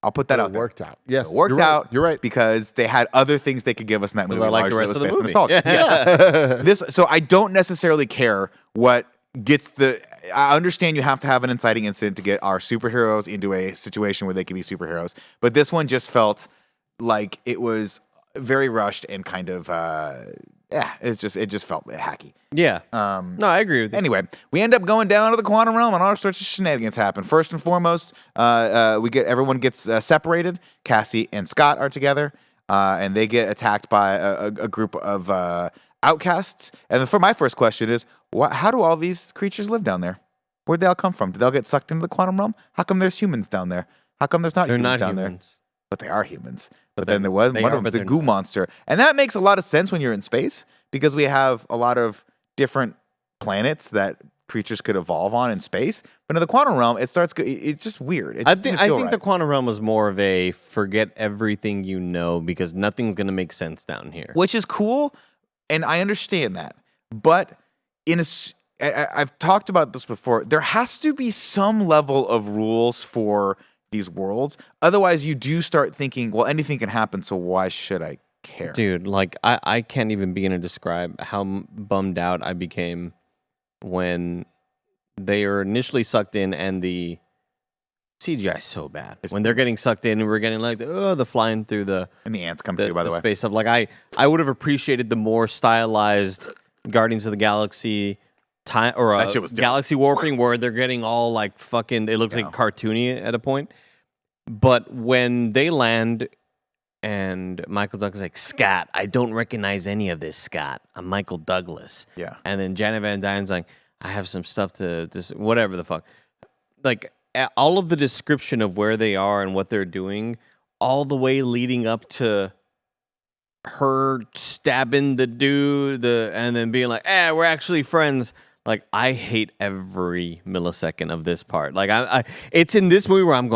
I'll put that But out it there. worked out. Yes. It worked you're right. out. You're right. Because they had other things they could give us in that movie. I like the largely rest of the it was based on movie. nostalgia. Yeah. So I don't necessarily care what gets I understand you have to have an inciting incident to get our superheroes into a situation where they can be superheroes. But this one just felt like it was very rushed and kind of, it just felt hacky. yeah. No, I agree with you. Anyway, we end up going down to the quantum realm, and all sorts of shenanigans happen. First and foremost, everyone gets separated. Cassie and Scott are together, and they get attacked by a group of outcasts. And for my first question is, how do all these creatures live down there? Where'd they all come from? Did they all get sucked into the quantum realm? How come there's humans down there? How come there's not They're humans not down there? humans. But they are humans. But then then one they of are, them but is a they're goo not. monster. And that makes a lot of sense when you're in space because we have a lot of different planets that creatures could evolve on in space. But in the quantum realm, it's just weird. It I just think didn't feel the right. quantum realm was more of a forget everything you know because nothing's gonna make sense down here. Which is cool, and I understand that. But I've talked about this before. There has to be some level of rules for these worlds. Otherwise, you do start thinking, well, anything can happen, so why should I care? Dude, like I can't even begin to describe how bummed out I became when they are initially sucked in and the CGI is so bad. When they're getting sucked in and we're getting like the flying through the And the ants come through, by the way. space stuff. Like I would have appreciated the more stylized Guardians of the Galaxy time or That shit was dope. Galaxy warping where they're getting all like fucking. It looks like cartoony at a point. But when they land and Michael Douglas is like, Scott, I don't recognize any of this, Scott. I'm Michael Douglas. Yeah. And then Janet Van Dyne's like, I have some stuff to whatever the fuck. Like all of the description of where they are and what they're doing, all the way leading up to her stabbing the dude, and then being like, we're actually friends. Like, I hate every millisecond of this part. Like, it's in this movie where I'm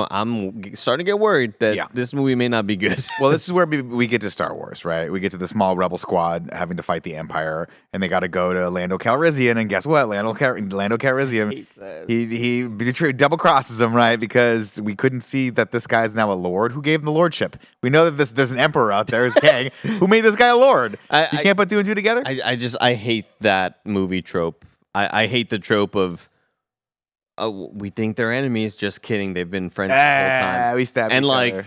starting to get worried that this movie may not be good. Well, this is where we get to Star Wars, right? We get to the small rebel squad having to fight the Empire, and they got to go to Lando Calrissian, and guess what? Lando Calrissian, he betrayed, double crosses him, right? Because we couldn't see that this guy's now a lord. Who gave him the lordship? We know that there's an emperor out there, is Kang. Who made this guy a lord? You can't put two and two together? I hate that movie trope. I hate the trope of, we think they're enemies. Just kidding. They've been friends the whole time. We stab and each like, other.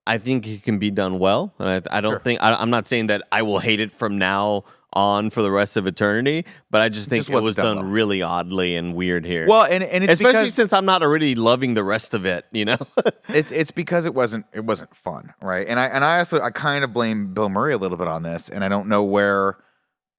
I think it can be done well. And I don't think, I'm not saying that I will hate it from now on for the rest of eternity, but I just think it was done well. really oddly and weird here. Well, and it's especially because, since I'm not already loving the rest of it, you know? it's because it wasn't fun, right? And I kind of blame Bill Murray a little bit on this, and I don't know where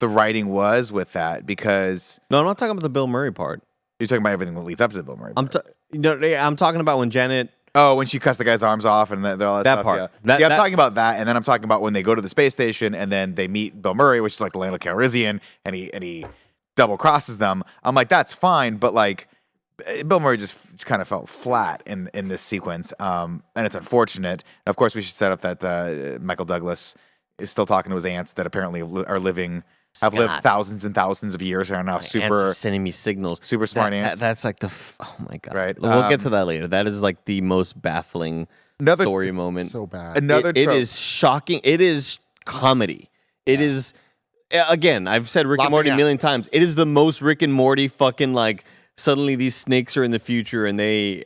the writing was with that, because No, I'm not talking about the Bill Murray part. you're talking about everything that leads up to the Bill Murray part. I'm talking about when Janet. Oh, when she cuts the guy's arms off and all that That stuff. part. Yeah. I'm talking about that, and then I'm talking about when they go to the space station and then they meet Bill Murray, which is like the Lando Calrissian, and he double crosses them. I'm like, that's fine, but like Bill Murray just kind of felt flat in this sequence, and it's unfortunate. Of course, we should set up that Michael Douglas is still talking to his aunts that apparently are living. Have lived thousands and thousands of years and are now Ants are sending me signals. super smart ants. That's like oh my god. Right. We'll get to that later. That is like the most baffling story moment. So bad. Another It trope. is shocking. It is comedy. It is, again, I've said Rick and Morty a million times. It is the most Rick and Morty fucking like, suddenly these snakes are in the future and they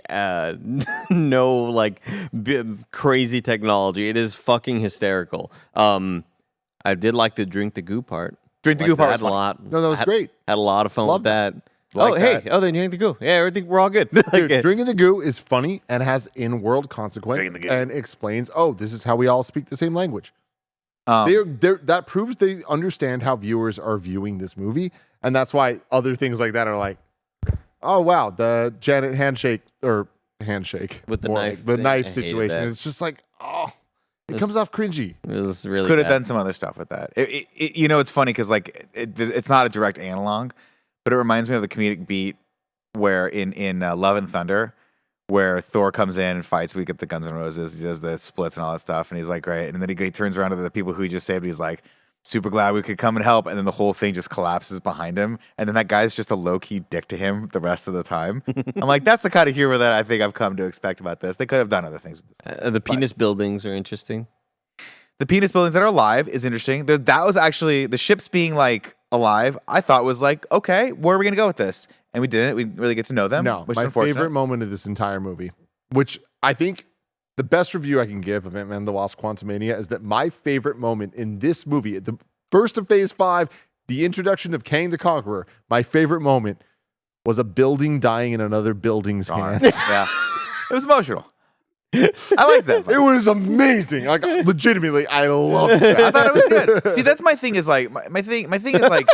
know like crazy technology. It is fucking hysterical. I did like the drink the goo part. Drink the goo part was a fun. lot. No, that was great. Had a lot of fun Loved with that. Like hey, that. then drink the goo. Yeah, everything, we're all good. Dude, drinking the goo is funny and has in-world consequence Drinking the goo. and explains, this is how we all speak the same language. Um, That proves they understand how viewers are viewing this movie, and that's why other things like that are like, oh wow, the Janet handshake with the more knife like the thing. knife I hated situation. that. It's just like, it comes off cringy. It was really could have bad. done some other stuff with that. It's funny because like it's not a direct analog, but it reminds me of the comedic beat where in Love and Thunder, where Thor comes in and fights. We get the Guns N' Roses. He does the splits and all that stuff, and he's like, great. And then he turns around to the people who he just saved. He's like, super glad we could come and help. And then the whole thing just collapses behind him. And then that guy's just a low-key dick to him the rest of the time. I'm like, that's the kind of humor that I think I've come to expect about this. They could have done other things with this. The penis buildings are interesting. The penis buildings that are alive is interesting. That was actually, the ships being like alive, I thought was like, okay, where are we going to go with this? And we didn't. We didn't really get to know them. No, which is my unfortunate. favorite moment of this entire movie, which I think the best review I can give of Ant-Man the Wasp Quantumania is that my favorite moment in this movie, at the first of Phase 5, the introduction of Kang the Conqueror, my favorite moment was a building dying in another building's hands. Yeah. It was emotional. I liked that. It was amazing. Like, legitimately, I loved it. I thought it was good. See, that's my thing is like, my thing is like,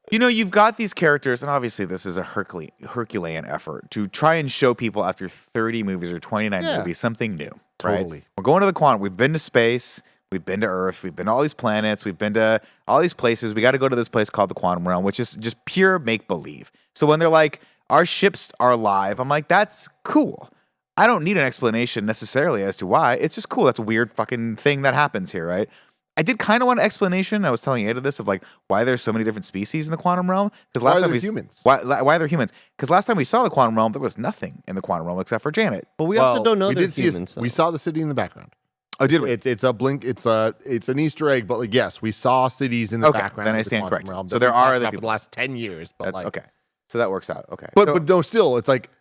you've got these characters, and obviously this is a Herculean effort to try and show people after 30 movies or 29 movies something new, right? Totally. We're going to the quantum. We've been to space. We've been to Earth. We've been to all these planets. We've been to all these places. We got to go to this place called the quantum realm, which is just pure make-believe. So when they're like, our ships are alive, I'm like, that's cool. I don't need an explanation necessarily as to why. It's just cool. That's a weird fucking thing that happens here, right? I did kind of want an explanation. I was telling Ada this of like why there's so many different species in the quantum realm. Because last Why time are we there humans? why they're humans? Because last time we saw the quantum realm, there was nothing in the quantum realm except for Janet. But we also don't know we they're did see humans. we saw the city in the background. Oh, did we? It's a blink. It's an Easter egg. But like, yes, we saw cities in the Okay, background. then I of the stand quantum corrected. realm So that there we've are talked other about for people. the last 10 years. But That's like, okay. So that works out. Okay. But So- but no, still, it's like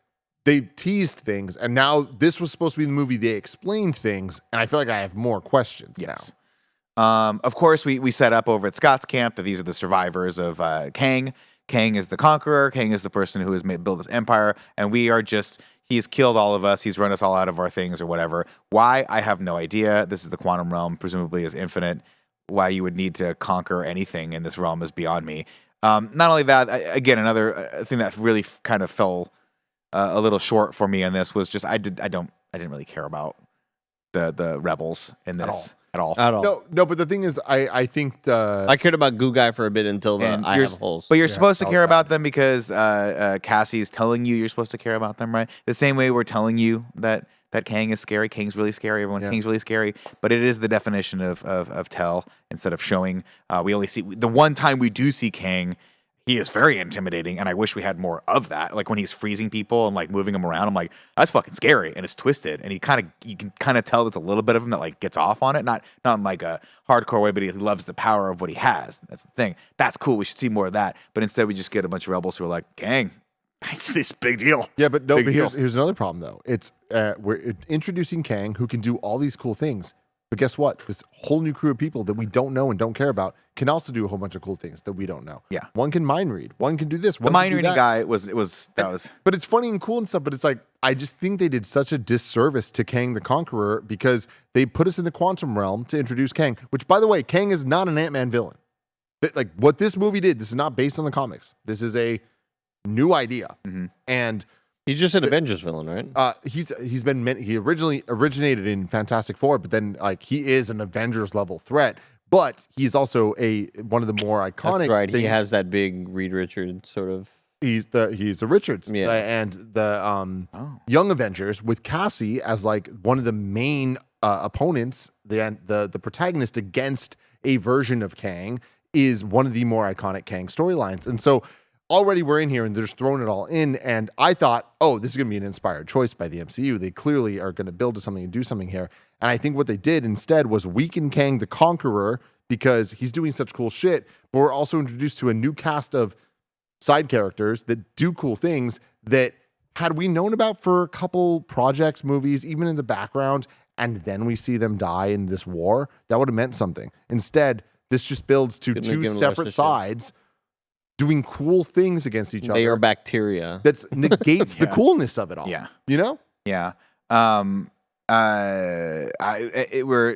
they teased things, and now this was supposed to be the movie. They explained things, and I feel like I have more questions yes. Of course, we set up over at Scott's camp that these are the survivors of Kang. Kang is the conqueror. Kang is the person who has built this empire, and we are just. He's killed all of us. He's run us all out of our things or whatever. Why? I have no idea. This is the quantum realm, presumably is infinite. Why you would need to conquer anything in this realm is beyond me. Not only that, again, another thing that really kind of fell a little short for me in this was just I didn't really care about the rebels in this at all. At all. No, but the thing is, I think I cared about Goo Guy for a bit until the And I you're- have holes. But you're Yeah, supposed to that care was about bad. them because Cassie's telling you you're supposed to care about them, right? The same way we're telling you that Kang is scary. Kang's really scary. Everyone, Yeah. Kang's really scary. But it is the definition of tell instead of showing. We only see the one time we do see Kang. He is very intimidating, and I wish we had more of that. Like when he's freezing people and like moving them around, I'm like, that's fucking scary, and it's twisted, and you can kind of tell there's a little bit of him that like gets off on it, not in like a hardcore way, but he loves the power of what he has. That's the thing. That's cool. We should see more of that. But instead, we just get a bunch of rebels who are like, Kang, it's this big deal. Yeah, but no. Big But deal. here's another problem though. It's we're introducing Kang, who can do all these cool things. But guess what? This whole new crew of people that we don't know and don't care about can also do a whole bunch of cool things that we don't know. Yeah. One can mind read. One can do this. The One mind can do reading that. guy was. But it's funny and cool and stuff. But it's like I just think they did such a disservice to Kang the Conqueror because they put us in the quantum realm to introduce Kang. Which, by the way, Kang is not an AntMan villain. Like what this movie did. This is not based on the comics. This is a new idea. Mhm. And He's just an Avengers villain, right? he originally originated in Fantastic Four, but then like he is an Avengers level threat. But he's also one of the more iconic. That's right. He things. has that big Reed Richards sort of. He's a Richards. Yeah. And the Young Avengers with Cassie as like one of the main opponents, the protagonist against a version of Kang is one of the more iconic Kang storylines. And so already we're in here and they're just throwing it all in. And I thought, oh, this is going to be an inspired choice by the MCU. They clearly are going to build to something and do something here. And I think what they did instead was weaken Kang the Conqueror because he's doing such cool shit. But we're also introduced to a new cast of side characters that do cool things that had we known about for a couple projects, movies, even in the background, and then we see them die in this war, that would have meant something. Instead, this just builds to Couldn't have two given less separate a shit. sides doing cool things against each They are other. bacteria. That negates the Yeah. coolness of it all. Yeah. You know? Yeah.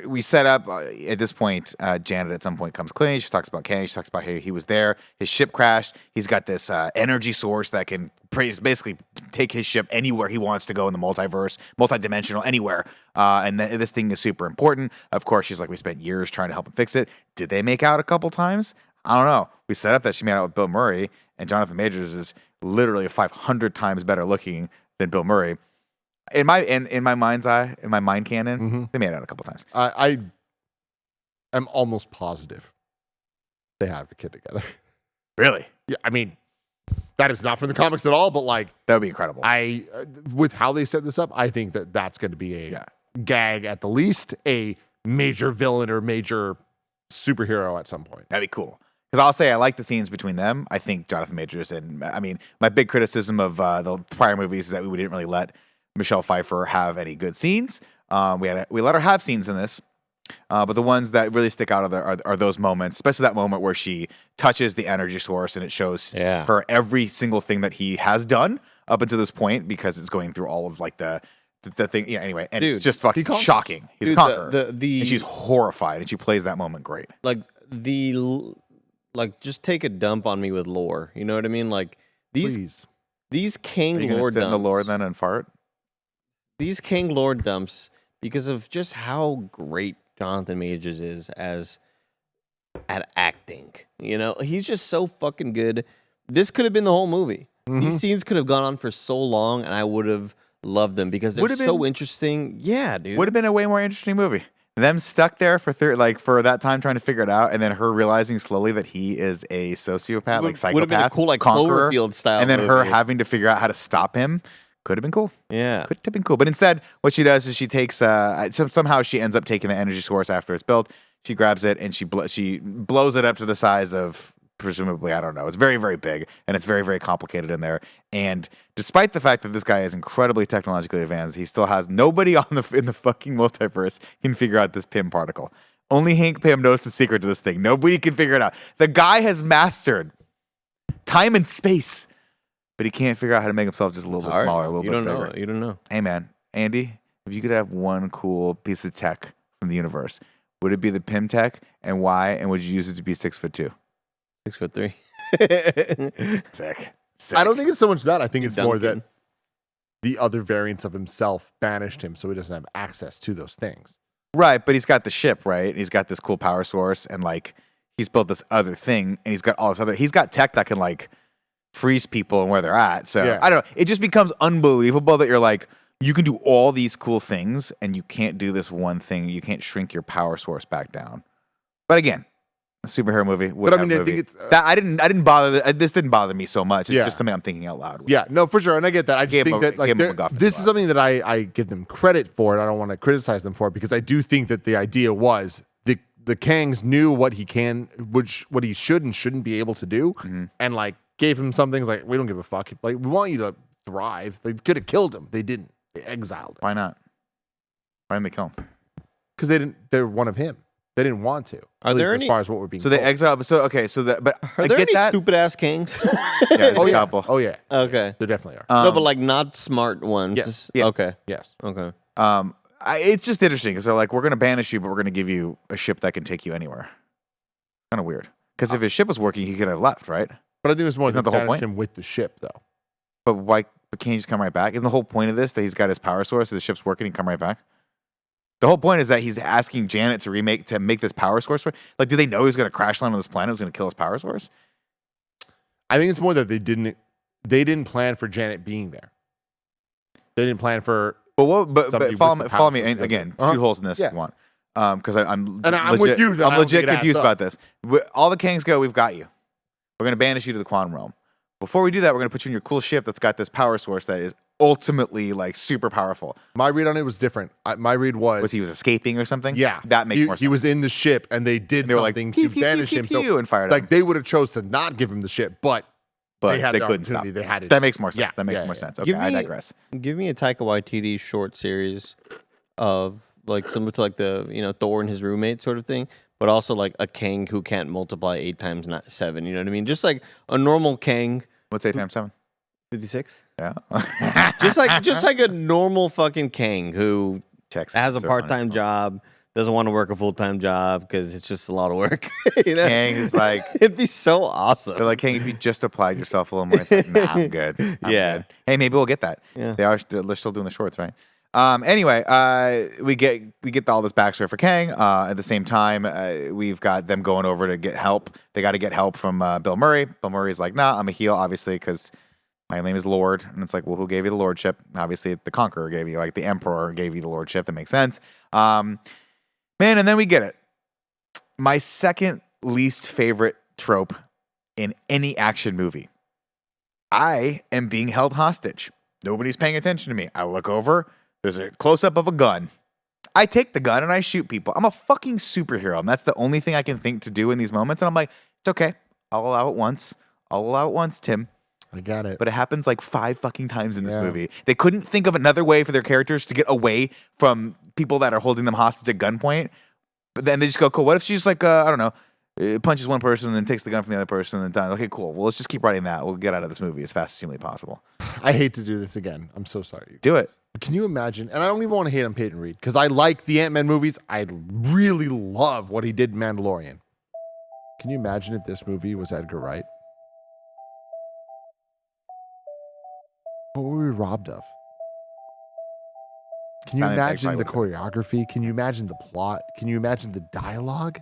We set up at this point. Janet at some point comes clean. She talks about Kang. She talks about how he was there. His ship crashed. He's got this energy source that can basically take his ship anywhere he wants to go in the multiverse, multidimensional, anywhere. And this thing is super important. Of course, she's like, we spent years trying to help him fix it. Did they make out a couple times? I don't know. We set up that she made out with Bill Murray, and Jonathan Majors is literally 500 times better looking than Bill Murray. In my mind's eye, in my mind canon, they made out a couple times. I am almost positive they have a kid together. Really? Yeah, I mean, that is not from the comics at all, but like, That would be incredible. with how they set this up, I think that that's going to be a gag at the least, a major villain or major superhero at some point. That'd be cool. Because I'll say I like the scenes between them. I think Jonathan Majors and I mean, my big criticism of the prior movies is that we didn't really let Michelle Pfeiffer have any good scenes. We let her have scenes in this, but the ones that really stick out are those moments, especially that moment where she touches the energy source and it shows her every single thing that he has done up until this point because it's going through all of like the thing. Yeah. Anyway, and it's just fucking shocking. He's a conqueror, and she's horrified, and she plays that moment great. Like just take a dump on me with lore. You know what I mean? Like these Kang Are you gonna lore sit in the dumps. lore then and fart? These Kang lore dumps because of just how great Jonathan Majors is at acting. You know, he's just so fucking good. This could have been the whole movie. These scenes could have gone on for so long, and I would have loved them because they're so interesting. Yeah, dude. Would have been a way more interesting movie. them stuck there for for that time trying to figure it out, and then her realizing slowly that he is a sociopath, like psychopath, would have been a cool like conqueror, Cloverfield style, and then her movie. having to figure out how to stop him. Could have been cool. Yeah. Could have been cool. But instead, what she does is she takes somehow she ends up taking the energy source after it's built. She grabs it and she blows it up to the size of, presumably, I don't know. It's very, very big and it's very, very complicated in there. And despite the fact that this guy is incredibly technologically advanced, he still has nobody in the fucking multiverse can figure out this Pym particle. Only Hank Pym knows the secret to this thing. Nobody can figure it out. The guy has mastered time and space, but he can't figure out how to make himself just a little bit smaller, a little bit bigger. You don't know. Hey, man, Andy, if you could have one cool piece of tech from the universe, would it be the Pym tech, and why? And would you use it to be 6'2"? 6'3". Sick. I don't think it's so much that. I think it's more Duncan. that the other variants of himself banished him, so he doesn't have access to those things. Right, but he's got the ship, right? He's got this cool power source, and like he's built this other thing, and he's got all this other. He's got tech that can like freeze people and where they're at. So Yeah. I don't know. It just becomes unbelievable that you're like, you can do all these cool things and you can't do this one thing. You can't shrink your power source back down. But again, a superhero movie. But I mean, I think it's that I didn't bother. This didn't bother me so much. It's Yeah. just something I'm thinking out loud with. Yeah, no, for sure, and I get that. I just Gave think him that a- like gave him a they're- MacGuffin this a is lot. something that I give them credit for, and I don't want to criticize them for it because I do think that the idea was the Kangs knew what he should and shouldn't be able to do, and like gave him some things like we don't give a fuck. Like we want you to thrive. They could have killed him. They didn't. They exiled him Why not? Why didn't they kill him? because they didn't. They're one of him. They didn't want to. Are at there least any- as far as what we're being So they told. exiled. So okay. So that. But Are I there get any that. stupid ass kings? Yeah, there's Oh a yeah. couple. Oh yeah. Okay. There definitely are. No, but like not smart ones. Yes. Yeah. Okay. Yes. Okay. It's just interesting because they're like, we're going to banish you, but we're going to give you a ship that can take you anywhere. Kind of weird. Because if his ship was working, he could have left, right? But I think it was more Isn't than that the whole banish point? him with the ship, though. But why? But can't he just come right back? Isn't the whole point of this that he's got his power source, the ship's working, he can come right back? The whole point is that he's asking Janet to make this power source. Like, did they know he was going to crash land on this planet? It was going to kill his power source? I think it's more that they didn't plan for Janet being there. They didn't plan for. But Somebody follow with me, the follow power me. source And does again, it. shoot holes in this Yeah. if you want. Because I'm And I'm legit, with you that I I'm don't legit think it confused adds about this. All the Kangs go, we've got you. We're going to banish you to the quantum realm. Before we do that, we're going to put you in your cool ship that's got this power source that is ultimately like super powerful. My read on it was different. My read was He was escaping or something? yeah, That makes more sense. He was in the ship, and they did They were like, something pew, to pew, banish pew, him. pew, So and fired like him. they would have chose to not give him the ship, but they had the couldn't stop. opportunity. They had it. That makes more sense. Yeah, That makes yeah, more yeah. sense. Okay, I digress. Give me a Taika Waititi short series of like similar to like the Thor and his roommate sort of thing, but also like a Kang who can't multiply 8 times not 7. You know what I mean? Just like a normal Kang. What's 8 times 7? 56. Yeah. Just like a normal fucking Kang who Checks. has a So part-time funny. job, doesn't want to work a full-time job because it's just a lot of work. Kang is like, It'd be so awesome. they're like, Kang, if you just applied yourself a little more, it's like, nah, I'm good. I'm Yeah. good. Hey, maybe we'll get that. Yeah. They're still doing the shorts, right? Anyway, we get all this backstory for Kang. At the same time, we've got them going over to get help. They got to get help from Bill Murray. Bill Murray's like, nah, I'm a heel, obviously, because my name is Lord. And it's like, well, who gave you the lordship? Obviously, the Conqueror gave you, like the Emperor gave you the lordship. That makes sense. Man, and then we get it. My second least favorite trope in any action movie. I am being held hostage. Nobody's paying attention to me. I look over. There's a close-up of a gun. I take the gun and I shoot people. I'm a fucking superhero, and that's the only thing I can think to do in these moments. And I'm like, it's okay. I'll allow it once, Tim. I got it. But it happens like 5 fucking times in this Yeah. movie. They couldn't think of another way for their characters to get away from people that are holding them hostage at gunpoint. But then they just go, cool. What if she's like, I don't know, punches one person and then takes the gun from the other person and then done. Okay, cool. Well, let's just keep writing that. We'll get out of this movie as fast as humanly possible. I hate to do this again. I'm so sorry. Do it. Can you imagine? And I don't even want to hate on Peyton Reed because I like the Ant-Man movies. I really love what he did in Mandalorian. Can you imagine if this movie was Edgar Wright? What were we robbed of? Can you Sound effects imagine the probably choreography? Can you imagine the plot? Can you imagine the dialogue?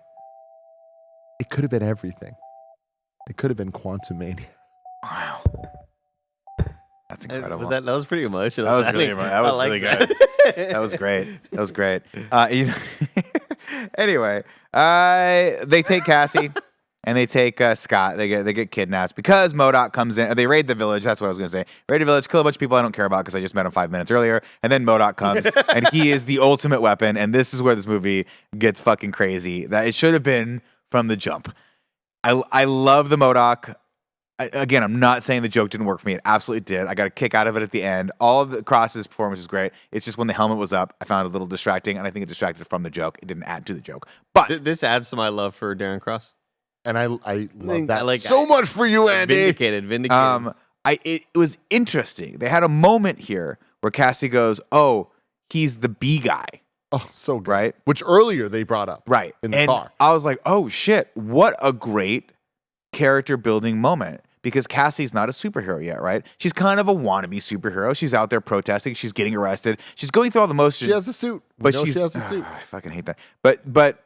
It could have been everything. It could have been Quantumania. Wow. That's incredible. That was pretty emotional. That was I really think- that was I like really that. good. That was great. That was great. Anyway, they take Cassie and they take Scott. They get kidnapped because MODOK comes in. They raid the village. That's what I was going to say. Raid the village, kill a bunch of people I don't care about because I just met him 5 minutes earlier. And then MODOK comes and he is the ultimate weapon. And this is where this movie gets fucking crazy. That it should have been from the jump. I love the MODOK. Again, I'm not saying the joke didn't work for me. It absolutely did. I got a kick out of it at the end. All of the Cross's performance was great. It's just when the helmet was up, I found it a little distracting, and I think it distracted from the joke. It didn't add to the joke. But This adds to my love for Darren Cross. And I love that like- so much for you, Andy. Vindicated. it was interesting. They had a moment here where Cassie goes, "Oh, he's the B guy." Oh, so good. Right? Which earlier they brought up. Right. In the and car. I was like, "Oh shit, what a great character building moment." Because Cassie's not a superhero yet, right? She's kind of a wannabe superhero. She's out there protesting. She's getting arrested. She's going through all the motions. She has a suit. But she she has a suit. I fucking hate that. But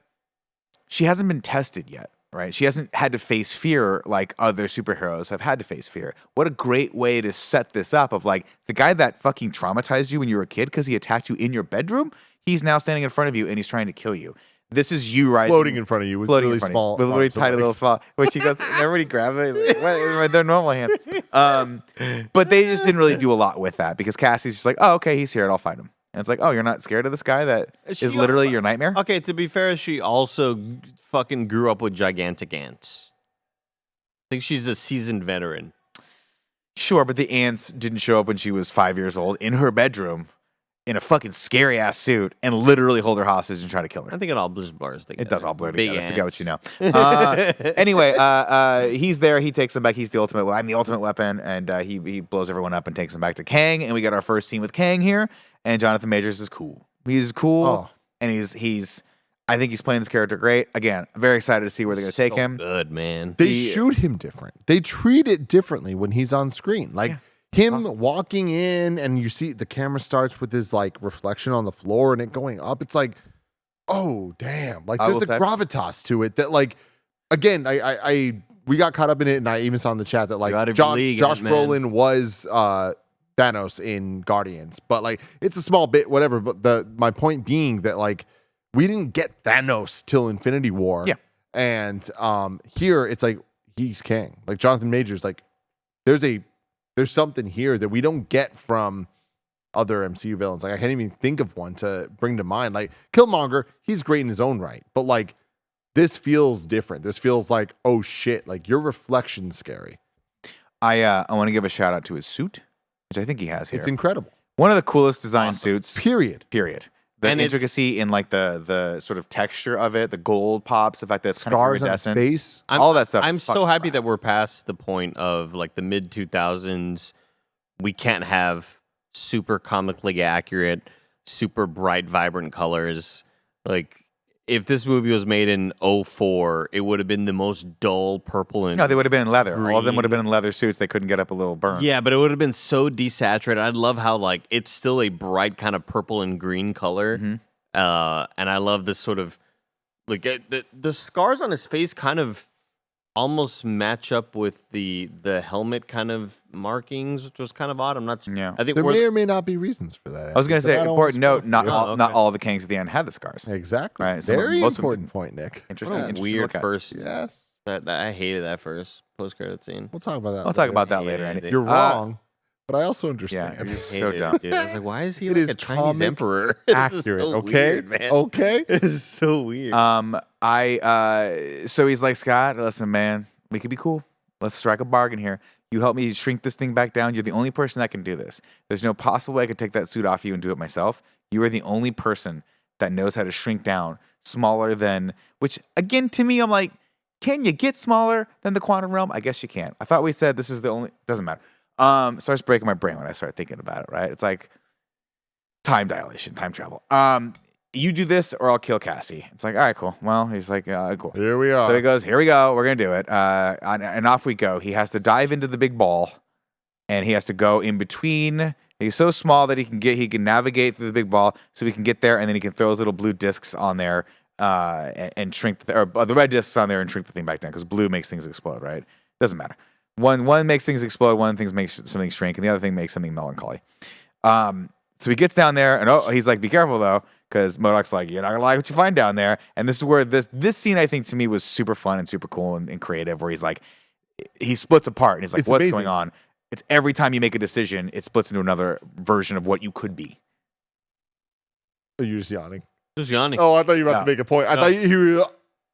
she hasn't been tested yet, right? She hasn't had to face fear like other superheroes have had to face fear. What a great way to set this up of like the guy that fucking traumatized you when you were a kid because he attacked you in your bedroom, he's now standing in front of you and he's trying to kill you. This is you rising. Floating in front of you with Floating really in front of you, small. with really arms and tiny little legs. small. When she goes, everybody grabs it. He's like, what? With their normal hand. But they just didn't really do a lot with that because Cassie's just like, oh, okay, he's here, and I'll fight him. And it's like, oh, you're not scared of this guy that She is literally your nightmare? Okay, to be fair, she also fucking grew up with gigantic ants. I think she's a seasoned veteran. Sure, but the ants didn't show up when she was 5 years old in her bedroom in a fucking scary ass suit and literally hold her hostage and try to kill her. I think it all blurs together. It does all blur Big together. I forget what ants. you know. Anyway, he's there. He takes him back. He's the ultimate. I'm the ultimate weapon, and he blows everyone up and takes him back to Kang. And we got our first scene with Kang here. And Jonathan Majors is cool. He's cool, Oh. and he's. I think he's playing this character great. Again, I'm very excited to see where they're going to take him. Good, man. They shoot him different. They treat it differently when he's on screen. Like him awesome. walking in and you see the camera starts with his like reflection on the floor and it going up. It's like, oh damn. Like I there's will a say- gravitas to it that like again, I we got caught up in it and I even saw in the chat that You're out like of your league, Josh AntMan. Brolin was Thanos in Guardians. But like it's a small bit, whatever. But my point being that like we didn't get Thanos till Infinity War. Yeah. And here it's like he's Kang. Like Jonathan Majors, like there's something here that we don't get from other MCU villains. Like I can't even think of one to bring to mind. Like Killmonger, he's great in his own right, but like this feels different. This feels like, oh shit, like your reflection's scary. I want to give a shout out to his suit, which I think he has here. It's incredible. One of the coolest design suits. Period. The And it's- intricacy in like the sort of texture of it, the gold pops, the fact that it's kind of Scars on his iridescent. face. all that stuff. I'm is so fucking happy rad. that we're past the point of like the mid 2000s. We can't have super comically accurate, super bright, vibrant colors. Like if this movie was made in 04, it would have been the most dull purple and No, they would have been in leather. All of them would have green. been in leather suits. They couldn't get up a little burn. Yeah, but it would have been so desaturated. I love how like it's still a bright kind of purple and green color. Mhm. And I love this sort of like the scars on his face kind of almost match up with the helmet kind of markings, which was kind of odd. I'm not. Yeah. I think There we're may or may not be reasons for that. I was going to say, important note, not Oh, all, okay. not all the Kangs at the end had the scars. Exactly. Right, some of Very them- most of them important didn't. point, Nick. Interesting. what a interesting to weird look at. first. Yes. That I hated that first post credit scene. We'll talk about that. I'll talk later. about that later. Yeah, Andy. dude. You're wrong, but I also Yeah, understand. you're just Hated so it, dumb. dude. I was like, why is he It like is a Chinese comic emperor? This is accurate, so okay? weird, man. Okay. This is so weird. So he's like, Scott, listen, man, we could be cool. Let's strike a bargain here. You help me shrink this thing back down. You're the only person that can do this. There's no possible way I could take that suit off you and do it myself. You are the only person that knows how to shrink down smaller than, which again, to me, I'm like, can you get smaller than the quantum realm? I guess you can. I thought we said this is the only, doesn't matter. Starts breaking my brain when I start thinking about it, right? It's like time dilation, time travel. You do this or I'll kill Cassie. It's like, all right, cool. Well, he's like, cool. Here we are. So he goes, here we go. We're going to do it. And off we go. He has to dive into the big ball and he has to go in between. He's so small that he can navigate through the big ball so he can get there and then he can throw his little blue discs on there and shrink the red discs on there and shrink the thing back down because blue makes things explode, right? Doesn't matter. One makes things explode, one thing makes something shrink, and the other thing makes something melancholy. So he gets down there and he's like, be careful though, because MODOK's like, you're not gonna like what you find down there. And this is where this scene, I think, to me was super fun and super cool and creative, where he's like, he splits apart and he's like, It's what's amazing. going on? It's every time you make a decision, it splits into another version of what you could be. Are you just yawning? Just yawning. Oh, I thought you were about No. to make a point. I thought you were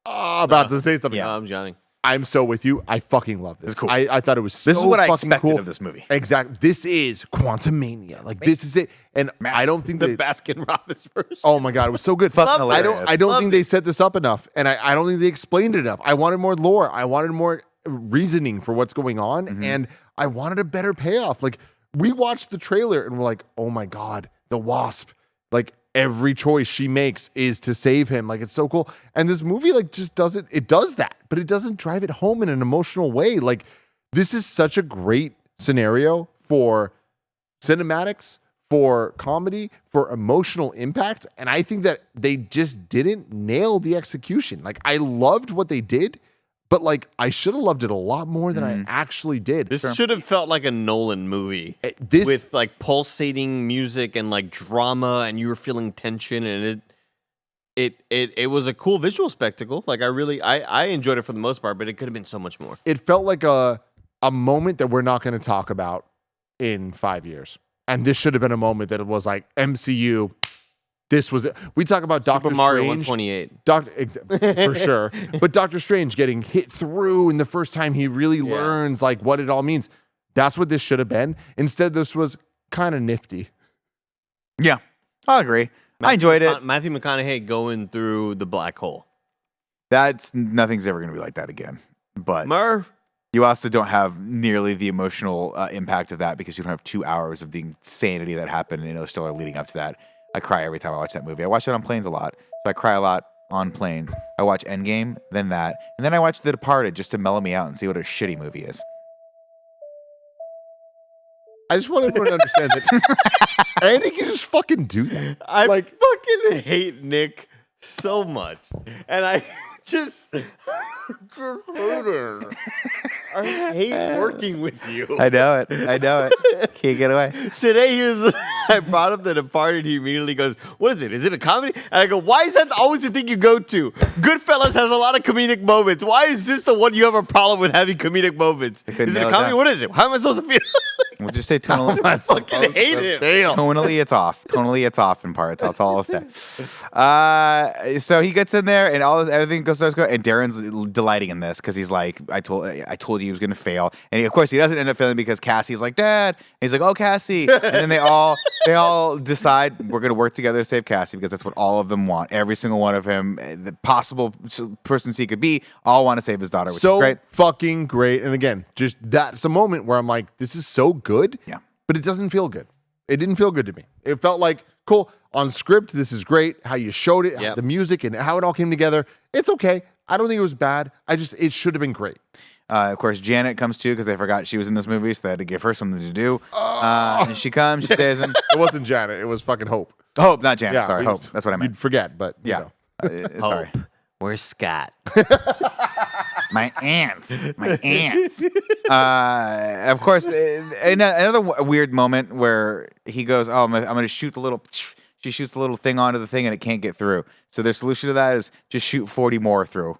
about to say something. Yeah. No, I'm yawning. I'm so with you. I fucking love this. It's cool. I thought it was so This is what I fucking expected cool. of this movie. Exactly. This is Quantumania. Like, this is it. And I don't think The they... Baskin Robbins version. Oh my God, it was so good. Fucking I don't hilarious. think they set this up enough. And I don't think they explained it enough. I wanted more lore. I wanted more reasoning for what's going on. Mm-hmm. And I wanted a better payoff. Like, we watched the trailer and we're like, oh my God, the Wasp. Like, every choice she makes is to save him. Like, it's so cool. And this movie, like, just doesn't, it does that, but it doesn't drive it home in an emotional way. Like, this is such a great scenario for cinematics, for comedy, for emotional impact. And I think that they just didn't nail the execution. Like, I loved what they did, but like, I should have loved it a lot more than I actually did. This should have felt like a Nolan movie This with like pulsating music and like drama, and you were feeling tension, and it was a cool visual spectacle. Like, I enjoyed it for the most part, but it could have been so much more. it felt like a moment that we're not going to talk about in 5 years. And this should have been a moment that it was like MCU. This was it. We talk about Doctor Super Mario Strange, 128. for sure. But Doctor Strange getting hit through, and the first time he really learns like what it all means. That's what this should have been. Instead, this was kind of nifty. Yeah, I agree. I enjoyed it. Matthew McConaughey going through the black hole. Nothing's ever going to be like that again. But Murph. you also don't have nearly the emotional impact of that because you don't have 2 hours of the insanity that happened in Interstellar leading up to that. I cry every time I watch that movie. I watch it on planes a lot, so I cry a lot on planes. I watch Endgame, then that, and then I watch The Departed just to mellow me out and see what a shitty movie is. I just want everyone to understand that Andy can just fucking do that. I Like- fucking hate Nick so much, and I just hate him. I hate working with you. I know it. Can't get away. Today I brought up The Departed. He immediately goes, "What is it? Is it a comedy?" And I go, "Why is that always the thing you go to? Goodfellas has a lot of comedic moments. Why is this the one you have a problem with having comedic moments? couldn't Is it a nail it comedy? down. What is it? How am I supposed to feel?" We'll just say tonally. I fucking hate him. Tonally, it's off. Tonally, it's off in parts. That's all I'll say. So he gets in there, and everything starts going. And Darren's delighting in this because he's like, "I told you he was going to fail." And of course, he doesn't end up failing because Cassie's like, "Dad." And he's like, "Oh, Cassie." And then they all decide we're going to work together to save Cassie because that's what all of them want. Every single one of him, the possible persons he could be, all want to save his daughter, which So is great. fucking great. And again, just that's a moment where I'm like, this is so good. Yeah. But it doesn't feel good. It didn't feel good to me. It felt like, cool, on script, this is great. How you showed it, Yep. the music, and how it all came together. It's okay. I don't think it was bad. It should have been great. Of course, Janet comes too because they forgot she was in this movie, so they had to give her something to do. And she comes, she says, It wasn't Janet. It was fucking Hope. Hope, not Janet. Sorry, we- Hope. That's what I meant. You'd forget, but you Yeah. know. Sorry. Where's Scott? My aunts. Of course, another weird moment where he goes, "Oh, I'm gonna shoot the little." She shoots the little thing onto the thing and it can't get through. So their solution to that is just shoot 40 more through,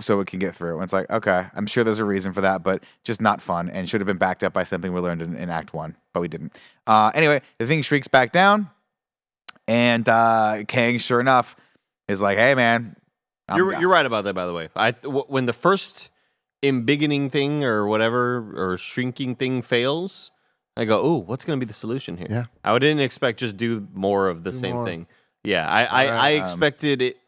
so it can get through. And it's like, okay, I'm sure there's a reason for that, but just not fun and should have been backed up by something we learned in Act 1, but we didn't. Anyway, the thing shrieks back down, and Kang, sure enough, is like, "Hey, man." You're right about that, by the way. When the first embiggening thing or whatever or shrinking thing fails, I go, "Oh, what's going to be the solution here?" Yeah. I didn't expect just do more of the same more. thing. Yeah, I expected it.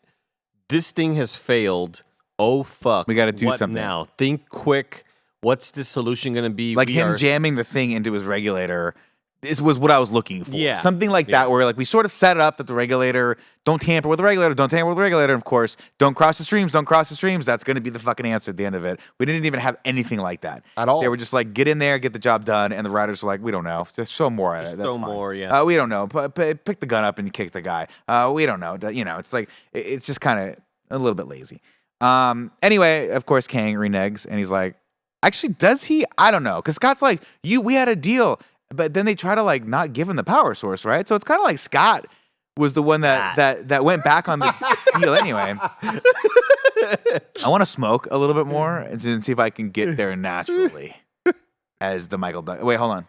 This thing has failed. Oh fuck! We gotta do What something. now. Think quick. What's the solution going to be? Like We him are- jamming the thing into his regulator. This was what I was looking for. Yeah. Something like that where like we sort of set it up that the regulator, don't tamper with the regulator, don't tamper with the regulator. Of course, don't cross the streams, don't cross the streams. That's going to be the fucking answer at the end of it. We didn't even have anything like that. At all. They were just like, get in there, get the job done. And the writers were like, we don't know. Just show more at it. That's throw fine. more, yeah. We don't know. Pick the gun up and kick the guy. We don't know. You know, it's like, it's just kind of a little bit lazy. Anyway, of course, Kang reneges and he's like, actually, does he? I don't know. Because Scott's like, we had a deal. But then they try to like not give him the power source, right? So it's kind of like Scott was the one that went back on the deal anyway. I want to smoke a little bit more and see if I can get there naturally as the Michael Douglas. Wait, hold on.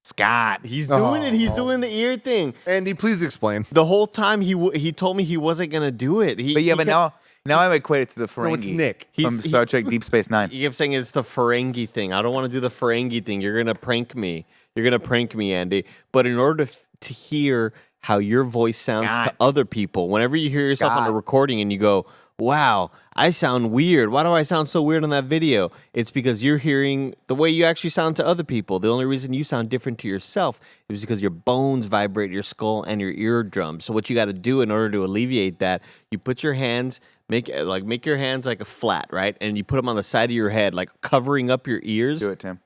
Scott. He's doing it. He's doing the ear thing. Andy, please explain. The whole time he told me he wasn't gonna do it. But now I equate it to the Ferengi. No, it's Nick. From Star Trek Deep Space Nine. He kept saying it's the Ferengi thing. I don't want to do the Ferengi thing. You're gonna prank me. You're gonna prank me, Andy. But in order to hear how your voice sounds to other people, whenever you hear yourself on a recording and you go, wow, I sound weird. Why do I sound so weird on that video? It's because you're hearing the way you actually sound to other people. The only reason you sound different to yourself is because your bones vibrate your skull and your eardrums. So what you got to do in order to alleviate that, you put your hands, make your hands like a flat, right? And you put them on the side of your head, like covering up your ears. Do it, Tim.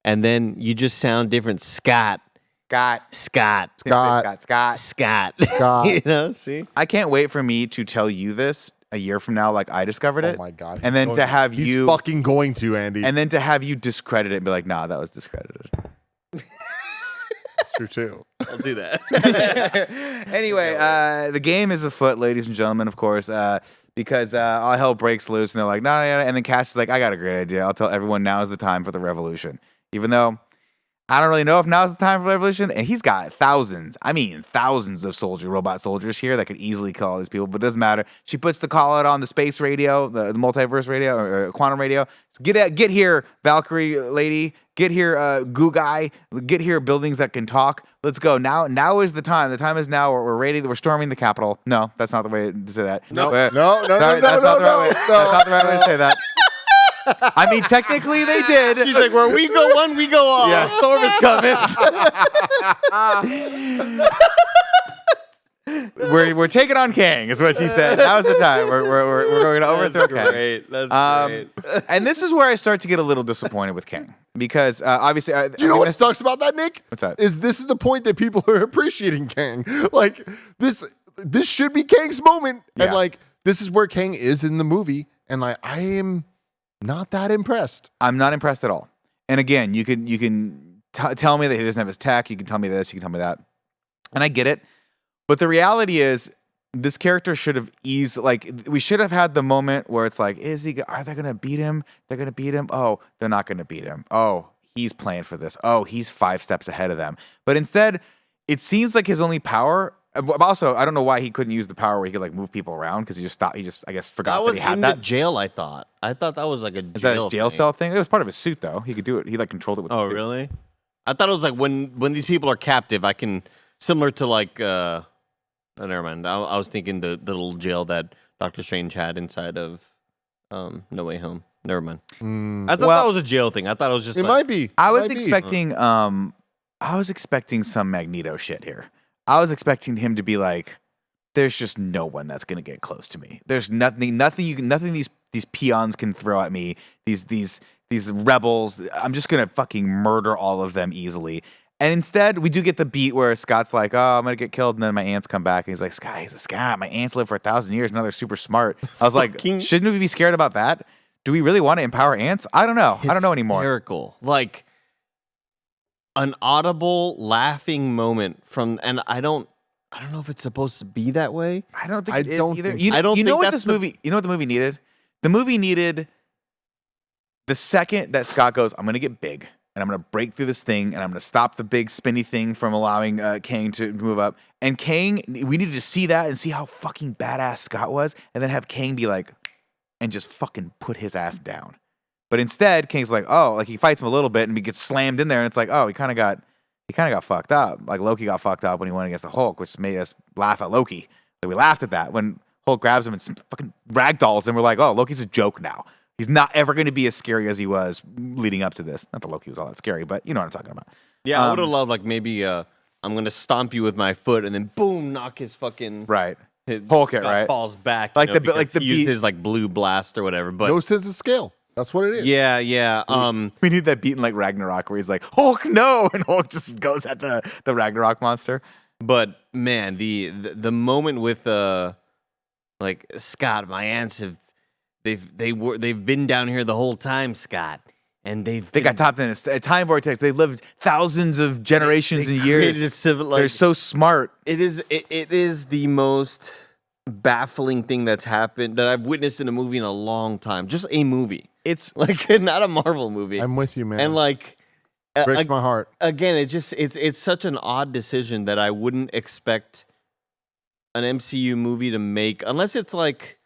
And then you just sound different. Scott. Scott. You know, see? I can't wait for me to tell you this a year from now, like I discovered it. Oh my God. And then to have he's you fucking going to, Andy. and then to have you discredit it and be like, nah, that was discredited. That's true too. I'll do that. Anyway, the game is afoot, ladies and gentlemen, of course, because all hell breaks loose and they're like, no, and then Cass is like, I got a great idea. I'll tell everyone now is the time for the revolution. Even though I don't really know if now's the time for the revolution, and he's got thousands of robot soldiers here that could easily kill all these people, but it doesn't matter. She puts the call out on the space radio, the multiverse radio, or quantum radio. Get here, Valkyrie lady. Get here, goo guy. Get here, buildings that can talk. Let's go. Now is the time. The time is now. We're ready. We're storming the Capitol. No, that's not the way to say that. No. That's not the right way to say that. I mean, technically they did. She's like, where we go one, we go all. Yeah. Storm is coming. We're taking on Kang, is what she said. Now's the time. We're going to overthrow Kang. Great. That's great. And this is where I start to get a little disappointed with Kang because obviously, You know what sucks about that, Nick? What's that? This is the point that people are appreciating Kang. Like this should be Kang's moment, and Yeah. like this is where Kang is in the movie, and like I am not that impressed. I'm not impressed at all. And again, you can tell me that he doesn't have his tech. You can tell me this. You can tell me that, and I get it. But the reality is, this character should have we should have had the moment where it's like, are they gonna beat him? They're gonna beat him. Oh, they're not gonna beat him. Oh, he's playing for this. Oh, he's 5 steps ahead of them. But instead, it seems like his only power. Also, I don't know why he couldn't use the power where he could like move people around because he just stopped. He just, I guess, forgot that he had in that. the jail. I thought that was like a jail. Is that his jail thing. cell thing? It was part of his suit, though. He could do it. He like controlled it with. Oh, the suit. really? I thought it was like when these people are captive, I can similar to like. Oh, never mind. I was thinking the little jail that Doctor Strange had inside of No Way Home. Never mind. I thought that was a jail thing. I thought it was just. It might be. I was expecting some Magneto shit here. I was expecting him to be like, there's just no one that's gonna get close to me. There's nothing these peons can throw at me. These rebels. I'm just gonna fucking murder all of them easily. And instead, we do get the beat where Scott's like, oh, I'm going to get killed. And then my aunts come back. And he's like, Scott, my aunts lived for 1,000 years. Now they're super smart. I was like, shouldn't we be scared about that? Do we really want to empower ants? I don't know. I don't know anymore. Hysterical. Like an audible laughing moment from, and I don't know if it's supposed to be that way. I don't think I it is don't either. think- You I don't know think what that's this movie? You know what the movie needed? The movie needed the second that Scott goes, I'm going to get big. And I'm going to break through this thing, and I'm going to stop the big spinny thing from allowing Kang to move up. And Kang, we needed to see that and see how fucking badass Scott was, and then have Kang be like, and just fucking put his ass down. But instead, Kang's like, oh, like he fights him a little bit, and he gets slammed in there, and it's like, oh, he kind of got fucked up. Like Loki got fucked up when he went against the Hulk, which made us laugh at Loki. Like we laughed at that when Hulk grabs him and fucking ragdolls, and we're like, oh, Loki's a joke now. He's not ever going to be as scary as he was leading up to this. Not that Loki was all that scary, but you know what I'm talking about. Yeah, I would have loved like maybe I'm gonna stomp you with my foot and then boom, knock his fucking Right. his Hulk it, Scott right? falls back. Like you know, the- like because the he used beat- his like blue blast or whatever. But No sense of scale. That's what it is. yeah. We need that beat in like Ragnarok where he's like, Hulk, no! And Hulk just goes at the Ragnarok monster. But man, the moment with like Scott, my aunts have they've been down here the whole time, Scott, and they got tapped in a time vortex. They lived thousands of generations and years. They're so smart. It is the most baffling thing that's happened that I've witnessed in a movie in a long time. Just a movie. It's like not a Marvel movie. I'm with you, man. And like breaks my heart. Again, it's such an odd decision that I wouldn't expect an MCU movie to make unless it's like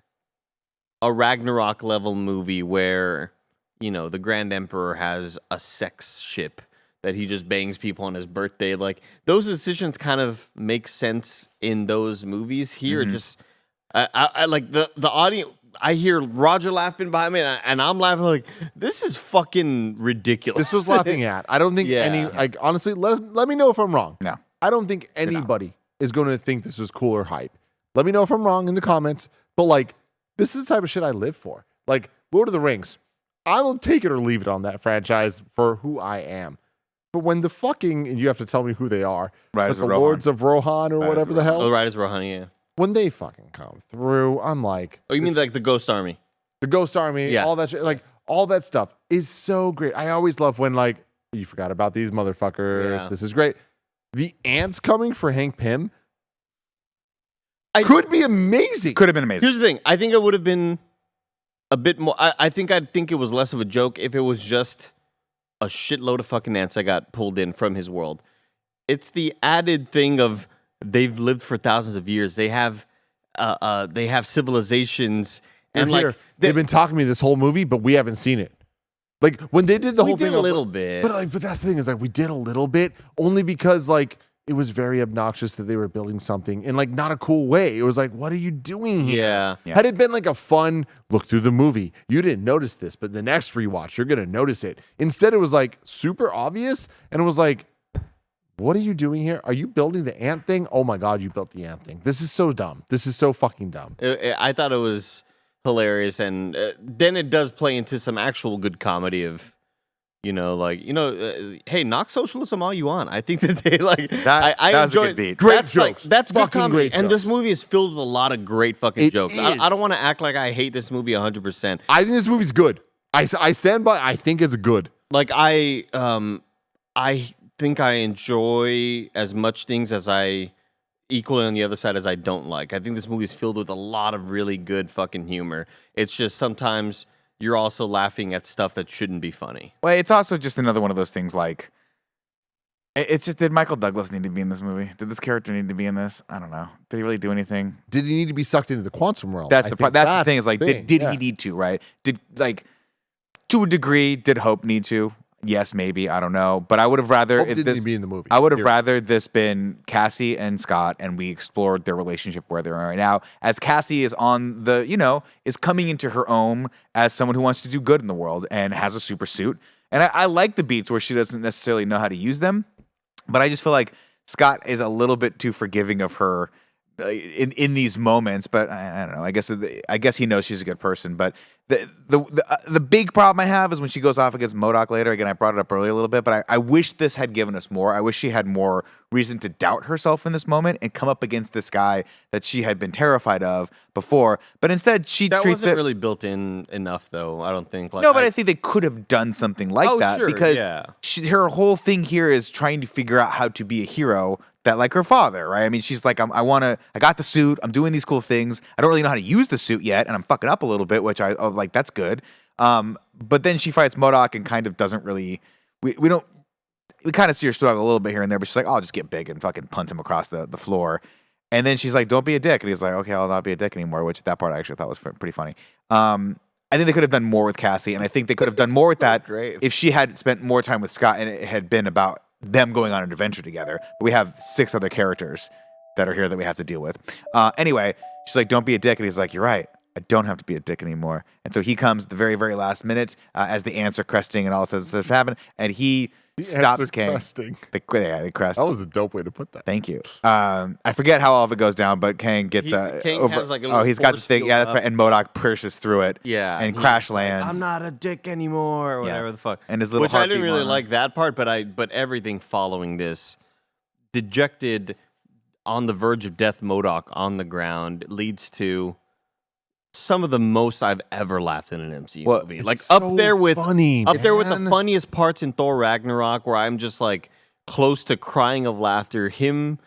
a Ragnarok level movie where, you know, the Grand Emperor has a sex ship that he just bangs people on his birthday. Like those decisions kind of make sense in those movies. Here, just I like the audience. I hear Roger laughing behind me, and I'm laughing like, this is fucking ridiculous. This was laughing at. I don't think any, like, honestly, let me know if I'm wrong. No. I don't think anybody is going to think this was cool or hype. Let me know if I'm wrong in the comments. But, like, this is the type of shit I live for. Like, Lord of the Rings, I will take it or leave it on that franchise for who I am. But when the fucking, and you have to tell me who they are, Riders but of the Rohan. Lords of Rohan or whatever the hell, Oh, Riders of Rohan, yeah. when they fucking come through, I'm like, Oh, you mean like the Ghost Army? the Ghost Army, all that shit, like all that stuff is so great. I always love when like you forgot about these motherfuckers. Yeah. This is great. The ants coming for Hank Pym could be amazing. Could have been amazing. Here's the thing. I think it would have been a bit more. I'd think it was less of a joke if it was just a shitload of fucking ants that got pulled in from his world. It's the added thing of they've lived for thousands of years. They have civilizations. They're And here. like They've been talking to me this whole movie, but we haven't seen it. Like when they did the whole we thing, did a little bit. but that's the thing is like we did a little bit only because like it was very obnoxious that they were building something in like not a cool way. It was like, what are you doing here? Yeah. Had it been like a fun look through the movie, you didn't notice this, but the next rewatch you're gonna notice it. Instead, it was like super obvious, and it was like, what are you doing here? Are you building the ant thing? Oh my god, you built the ant thing. This is so dumb. This is so fucking dumb. I thought it was hilarious, and then it does play into some actual good comedy of, you know, like, you know, hey, knock socialism all you want. I think that they like That I was a enjoy good beat. Great that's jokes. That's good Fucking comedy, great and this jokes. movie is filled with a lot of great fucking It jokes. is. I don't want to act like I hate this movie 100%. I think this movie's good. I stand by. I think it's good. Like I think I enjoy as much things as I equally on the other side as I don't like. I think this movie is filled with a lot of really good fucking humor. It's just sometimes you're also laughing at stuff that shouldn't be funny. Well, it's also just another one of those things like, it's just, did Michael Douglas need to be in this movie? Did this character need to be in this? I don't know. Did he really do anything? Did he need to be sucked into the quantum realm? That's I the think that's the thing is like, thing, did yeah. he need to, right? Did, like, to a degree, did Hope need to? Yes, maybe. I don't know. But I would have rather Hope if didn't this need to be in the movie. I would have Period. rather this been Cassie and Scott, and we explored their relationship where they're right now. As Cassie is on the, you know, is coming into her own as someone who wants to do good in the world and has a super suit. And I like the beats where she doesn't necessarily know how to use them, but I just feel like Scott is a little bit too forgiving of her in these moments. But I don't know. I guess he knows she's a good person. But the big problem I have is when she goes off against MODOK later. Again, I brought it up earlier a little bit, but I wish this had given us more. I wish she had more reason to doubt herself in this moment and come up against this guy that she had been terrified of before. But instead, she That treats wasn't it really built in enough, though. I don't think. Like, no, but I think they could have done something like Oh, that sure, because yeah. her whole thing here is trying to figure out how to be a hero that like her father, right? I mean, she's like, I got the suit. I'm doing these cool things. I don't really know how to use the suit yet, and I'm fucking up a little bit, which I like. That's good. But then she fights MODOK and kind of doesn't really. We kind of see her struggle a little bit here and there, but she's like, oh, I'll just get big and fucking punt him across the floor. And then she's like, don't be a dick. And he's like, okay, I'll not be a dick anymore, which that part I actually thought was pretty funny. I think they could have done more with Cassie, and I think they could have done more with that Great. if she had spent more time with Scott and it had been about them going on an adventure together. But we have 6 other characters that are here that we have to deal with. Anyway, she's like, don't be a dick. And he's like, you're right. I don't have to be a dick anymore. And so he comes the very, very last minute as the ants are cresting and all this stuff happen. And he stops Kang. Cresting. They crest. That was a dope way to put that. Thank you. I forget how all of it goes down, but Kang gets Kang over. has, like, a little he's got the force thing. field Yeah, that's up. right. And MODOK pierces through it. Yeah, and he's crash like, lands. I'm not a dick anymore, or whatever the fuck. And his little which I didn't heartbeat really going on. like that part, but everything following this, dejected, on the verge of death, MODOK on the ground leads to some of the most I've ever laughed in an MCU Well, movie. Like It's up so there with funny, up there with the man. funniest parts in Thor Ragnarok, where I'm just like close to crying of laughter. Him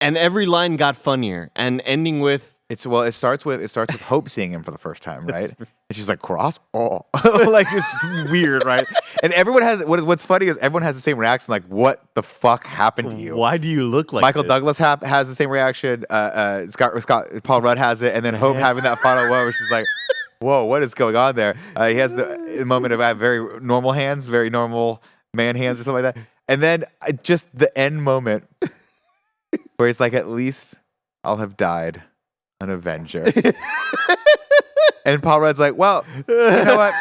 and every line got funnier, and ending with It starts with Hope seeing him for the first time, right? And she's like, cross all. Like, it's weird, right? And everyone has, what's funny is everyone has the same reaction, like, what the fuck happened to you? why do you look like Michael this? Douglas has the same reaction. Paul Rudd has it, and then Hope having that final one where she's like, "Whoa, what is going on there?" He has the moment of I have very normal hands, very normal man hands, or something like that, and then just the end moment where he's like, "At least I'll have died an Avenger." And Paul Rudd's like, "Well, you know what?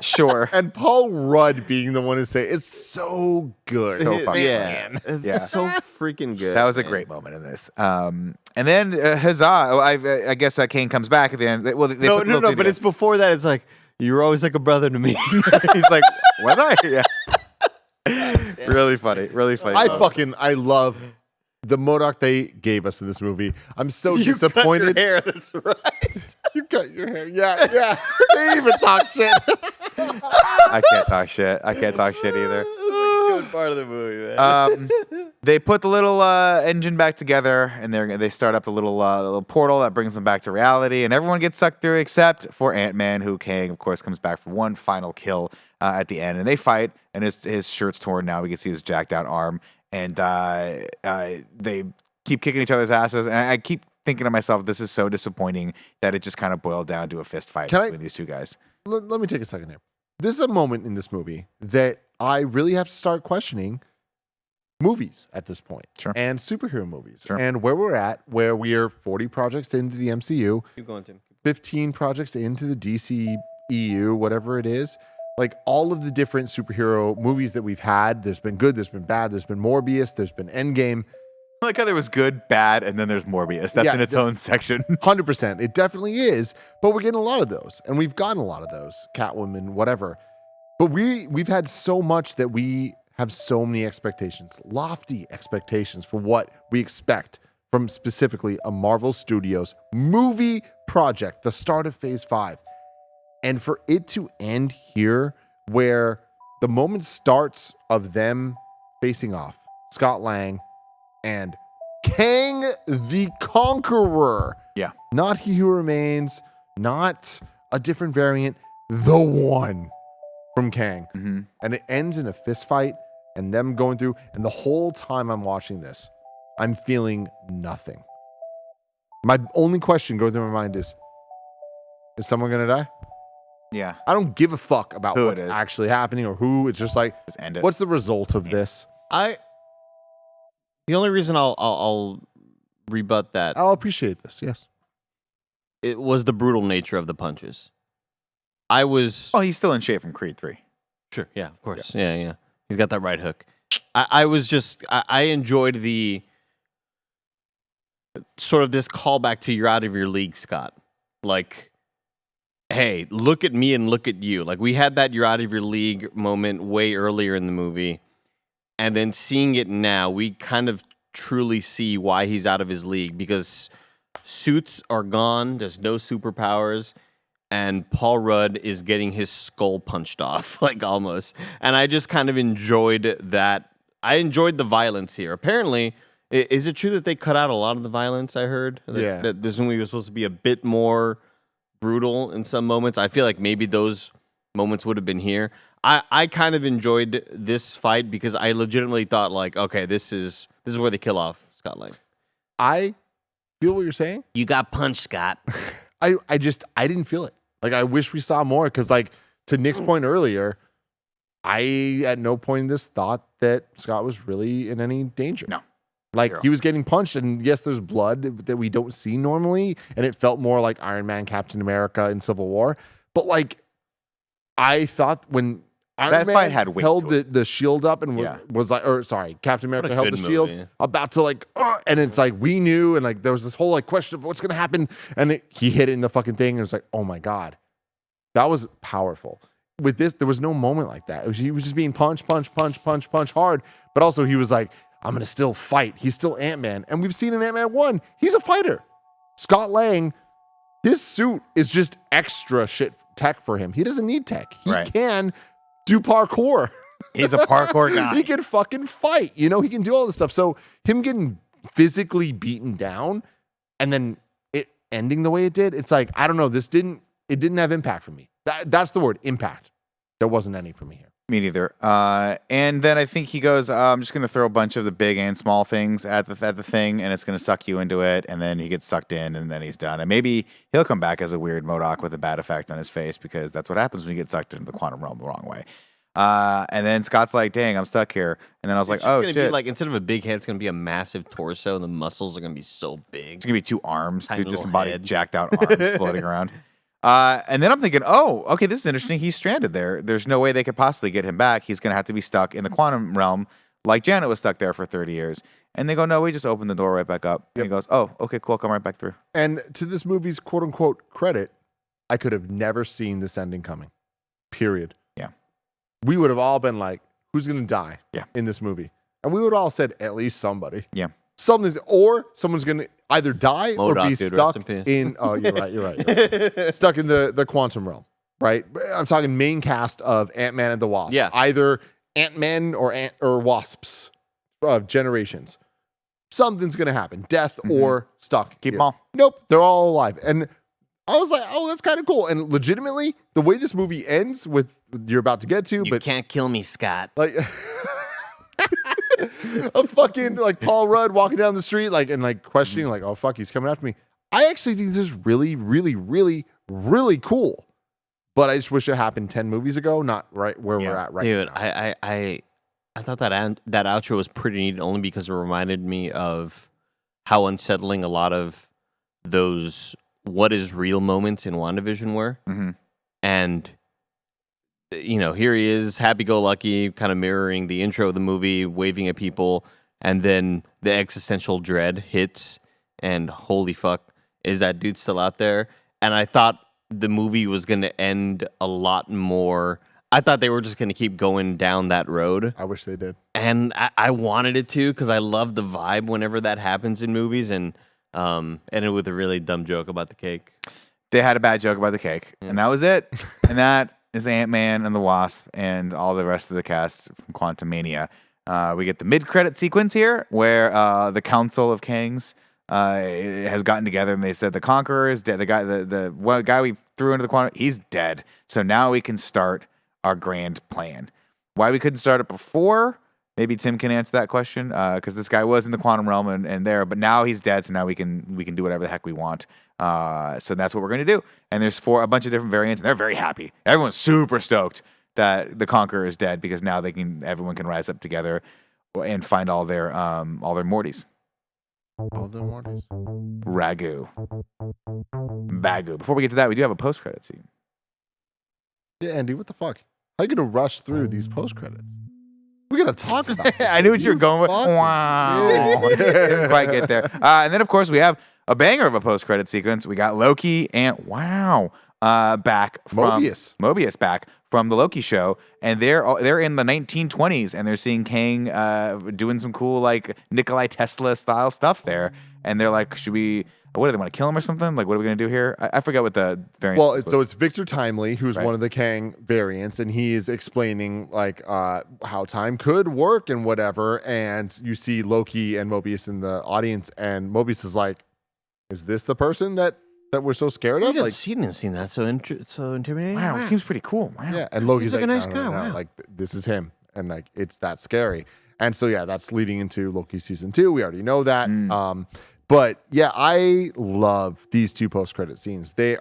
Sure." And Paul Rudd being the one to say it's so good. So funny. Yeah, it's Yeah. so freaking good. That was a man. great moment in this. And then huzzah! I guess Kane comes back at the end. Well, they No, put the no, little no. thing But it's before that. It's like you were always like a brother to me. together. He's like, "Was I?" Yeah. Really funny. Really funny. I love the MODOK they gave us in this movie. I'm so disappointed. Cut your hair. That's right. You cut your hair. Yeah. They even talk shit. I can't talk shit. I can't talk shit either. Good part of the movie, man. They put the little engine back together, and they start up a little portal that brings them back to reality, and everyone gets sucked through except for Ant-Man, who Kang, of course, comes back for one final kill at the end, and they fight, and his shirt's torn now. We can see his jacked out arm, and they keep kicking each other's asses, and I keep thinking to myself, this is so disappointing that it just kind of boiled down to a fist fight between these two guys. Let me take a second here. This is a moment in this movie that I really have to start questioning movies at this point. Sure. And superhero movies. Sure. And where we're at, where we are 40 projects into the MCU, Keep going, Tim. 15 projects into the DC EU, whatever it is. Like all of the different superhero movies that we've had, there's been good, there's been bad, there's been Morbius, there's been Endgame. I like how there was good, bad, and then there's Morbius. That's Yeah, in its own section. 100%. It definitely is. But we're getting a lot of those. And we've gotten a lot of those. Catwoman, whatever. But we've had so much that we have so many expectations, lofty expectations for what we expect from specifically a Marvel Studios movie project, the start of Phase 5. And for it to end here, where the moment starts of them facing off, Scott Lang and Kang the Conqueror. Yeah. Not He Who Remains, not a different variant, the one from Kang. Mm-hmm. And it ends in a fist fight and them going through. And the whole time I'm watching this, I'm feeling nothing. My only question going through my mind is someone going to die? Yeah. I don't give a fuck about Who it what's is. actually happening or who. It's just like, Just end it. what's the result of this? The only reason I'll rebut that I'll appreciate this. Yes. it was the brutal nature of the punches. I was Oh, he's still in shape from Creed 3. sure, yeah, of course, yeah. He's got that right hook. I was just I enjoyed the sort of this callback to you're out of your league, Scott. Like, hey, look at me and look at you. Like we had that you're out of your league moment way earlier in the movie. And then seeing it now, we kind of truly see why he's out of his league because suits are gone. There's no superpowers. And Paul Rudd is getting his skull punched off, like almost. And I just kind of enjoyed that. I enjoyed the violence here. Apparently, is it true that they cut out a lot of the violence, I heard? Yeah. That this movie was supposed to be a bit more brutal in some moments. I feel like maybe those moments would have been here. I kind of enjoyed this fight because I legitimately thought like, okay, this is where they kill off Scott Lang. I feel what you're saying. You got punched, Scott. I didn't feel it. Like I wish we saw more because like to Nick's point earlier, I at no point in this thought that Scott was really in any danger. No. Like Zero. he was getting punched and yes, there's blood that we don't see normally. And it felt more like Iron Man, Captain America in Civil War. But like I thought when Iron That Man fight had weight held to the shield up and Yeah. was like, or sorry, Captain America held the good shield movie. about to like, and it's like we knew, and like there was this whole like question of what's gonna happen, and he hit it in the fucking thing, and it was like, oh my god, that was powerful. With this, there was no moment like that. He was just being punch hard, but also he was like, I'm gonna still fight. He's still Ant-Man, and we've seen in Ant-Man 1, he's a fighter. Scott Lang His suit is just extra shit tech for him. He doesn't need tech. He Right. can do parkour. He's a parkour guy. He can fucking fight. You know, he can do all this stuff. So him getting physically beaten down and then it ending the way it did, it's like, I don't know, it didn't have impact for me. That's the word, impact. There wasn't any for me here. Me neither. And then I think he goes, I'm just going to throw a bunch of the big and small things at the thing, and it's going to suck you into it. And then he gets sucked in, and then he's done. And maybe he'll come back as a weird MODOK with a bad effect on his face, because that's what happens when you get sucked into the quantum realm the wrong way. And then Scott's like, dang, I'm stuck here. And then I was like, oh, gonna shit. be like, instead of a big head, it's going to be a massive torso, and the muscles are going to be so big. It's going to be 2 arms, Tiny dude, little disembodied, head. jacked out arms floating around. And then I'm thinking, oh, okay, this is interesting. He's stranded there. There's no way they could possibly get him back. He's going to have to be stuck in the quantum realm like Janet was stuck there for 30 years. And they go, no, we just open the door right back up. And he goes, oh, okay, cool, come right back through. And to this movie's quote unquote credit, I could have never seen this ending coming. Period. Yeah. We would have all been like, who's going to die Yeah. in this movie? And we would all said, at least somebody. Yeah. Something's, or someone's going to either die or MODOK, be dude, stuck rest in peace. in, oh, you're right. Stuck in the quantum realm, right? I'm talking main cast of Ant-Man and the Wasp. Yeah. Either Ant-Man or Wasps of generations. Something's going to happen. Death or stuck. Keep here. them all. Nope, they're all alive. And I was like, oh, that's kind of cool. And legitimately, the way this movie ends with you're about to get to, You but can't kill me, Scott. like a fucking like Paul Rudd walking down the street, like and like questioning, like, oh fuck, he's coming after me. I actually think this is really, really, really, really cool. But I just wish it happened 10 movies ago, not right where we're at right Dude, now. I thought that outro was pretty neat only because it reminded me of how unsettling a lot of those what is real moments in WandaVision were. Mhm. And you know, here he is, happy-go-lucky, kind of mirroring the intro of the movie, waving at people, and then the existential dread hits, and holy fuck, is that dude still out there? And I thought the movie was going to end a lot more. I thought they were just going to keep going down that road. I wish they did. And I wanted it to because I love the vibe whenever that happens in movies, and ended with a really dumb joke about the cake. They had a bad joke about the cake, and that was it. And that is Ant-Man and the Wasp and all the rest of the cast from Quantumania. We get the mid-credit sequence here where the Council of Kangs has gotten together and they said the Conqueror is dead. The guy we threw into the quantum, he's dead. So now we can start our grand plan. Why we couldn't start it before? Maybe Tim can answer that question because this guy was in the quantum realm and there, but now he's dead. So now we can do whatever the heck we want. So that's what we're going to do. And there's a bunch of different variants, and they're very happy. Everyone's super stoked that the Conqueror is dead because now everyone can rise up together and find all their Mortys. All the Mortys. Ragu. Bagu. Before we get to that, we do have a post-credit scene. Yeah, Andy, what the fuck? How are you gonna rush through these post credits? We gotta talk about it. I knew what you were going with. fuck. Wow. Yeah. Didn't quite get there. And then, of course, we have a banger of a post-credit sequence. We got Loki and back from Mobius back from the Loki show, and they're in the 1920s, and they're seeing Kang doing some cool like Nikolai Tesla style stuff there, and they're like, should we? What do they want to kill him or something? Like, what are we gonna do here? I forget what the variant. Well, so it's Victor Timely, who's Right. one of the Kang variants, and he is explaining like how time could work and whatever. And you see Loki and Mobius in the audience, and Mobius is like, "Is this the person that we're so scared of?" Like, He didn't seem that so intimidating. wow, it seems pretty cool. Wow. yeah. And Loki's like a nice "No, guy, no, no, wow." like this is him, and like it's that scary. And so yeah, that's leading into Loki season 2. We already know that. But yeah, I love these two post-credit scenes. This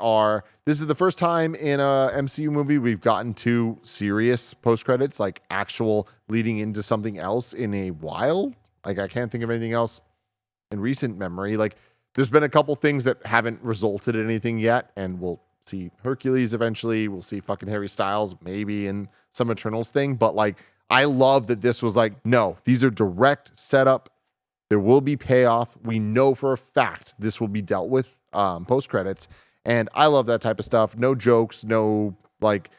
is the first time in a MCU movie we've gotten 2 serious post-credits, like actual leading into something else in a while. Like I can't think of anything else in recent memory. Like there's been a couple things that haven't resulted in anything yet, and we'll see Hercules eventually. We'll see fucking Harry Styles maybe in some Eternals thing. But like, I love that this was like, no, these are direct setup. There will be payoff. We know for a fact this will be dealt with post credits, and I love that type of stuff. No jokes, no like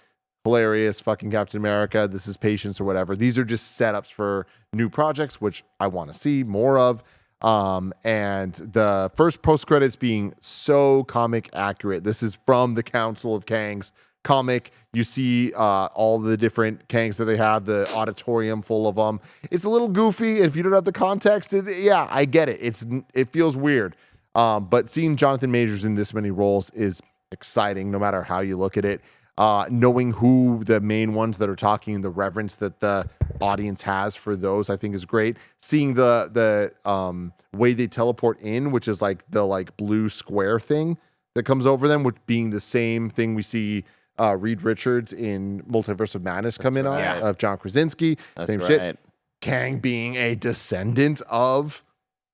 hilarious fucking Captain America. This is patience or whatever. These are just setups for new projects, which I want to see more of. And the first post credits being so comic accurate. This is from the Council of Kangs comic. You see all the different Kangs that they have, the auditorium full of them. It's a little goofy. If you don't have the context, yeah, I get it. It feels weird. But seeing Jonathan Majors in this many roles is exciting, no matter how you look at it. Knowing who the main ones that are talking, the reverence that the audience has for those, I think is great. Seeing the way they teleport in, which is like the like blue square thing that comes over them, which being the same thing we see Reed Richards in Multiverse of Madness come in on, of John Krasinski. Same shit. Kang being a descendant of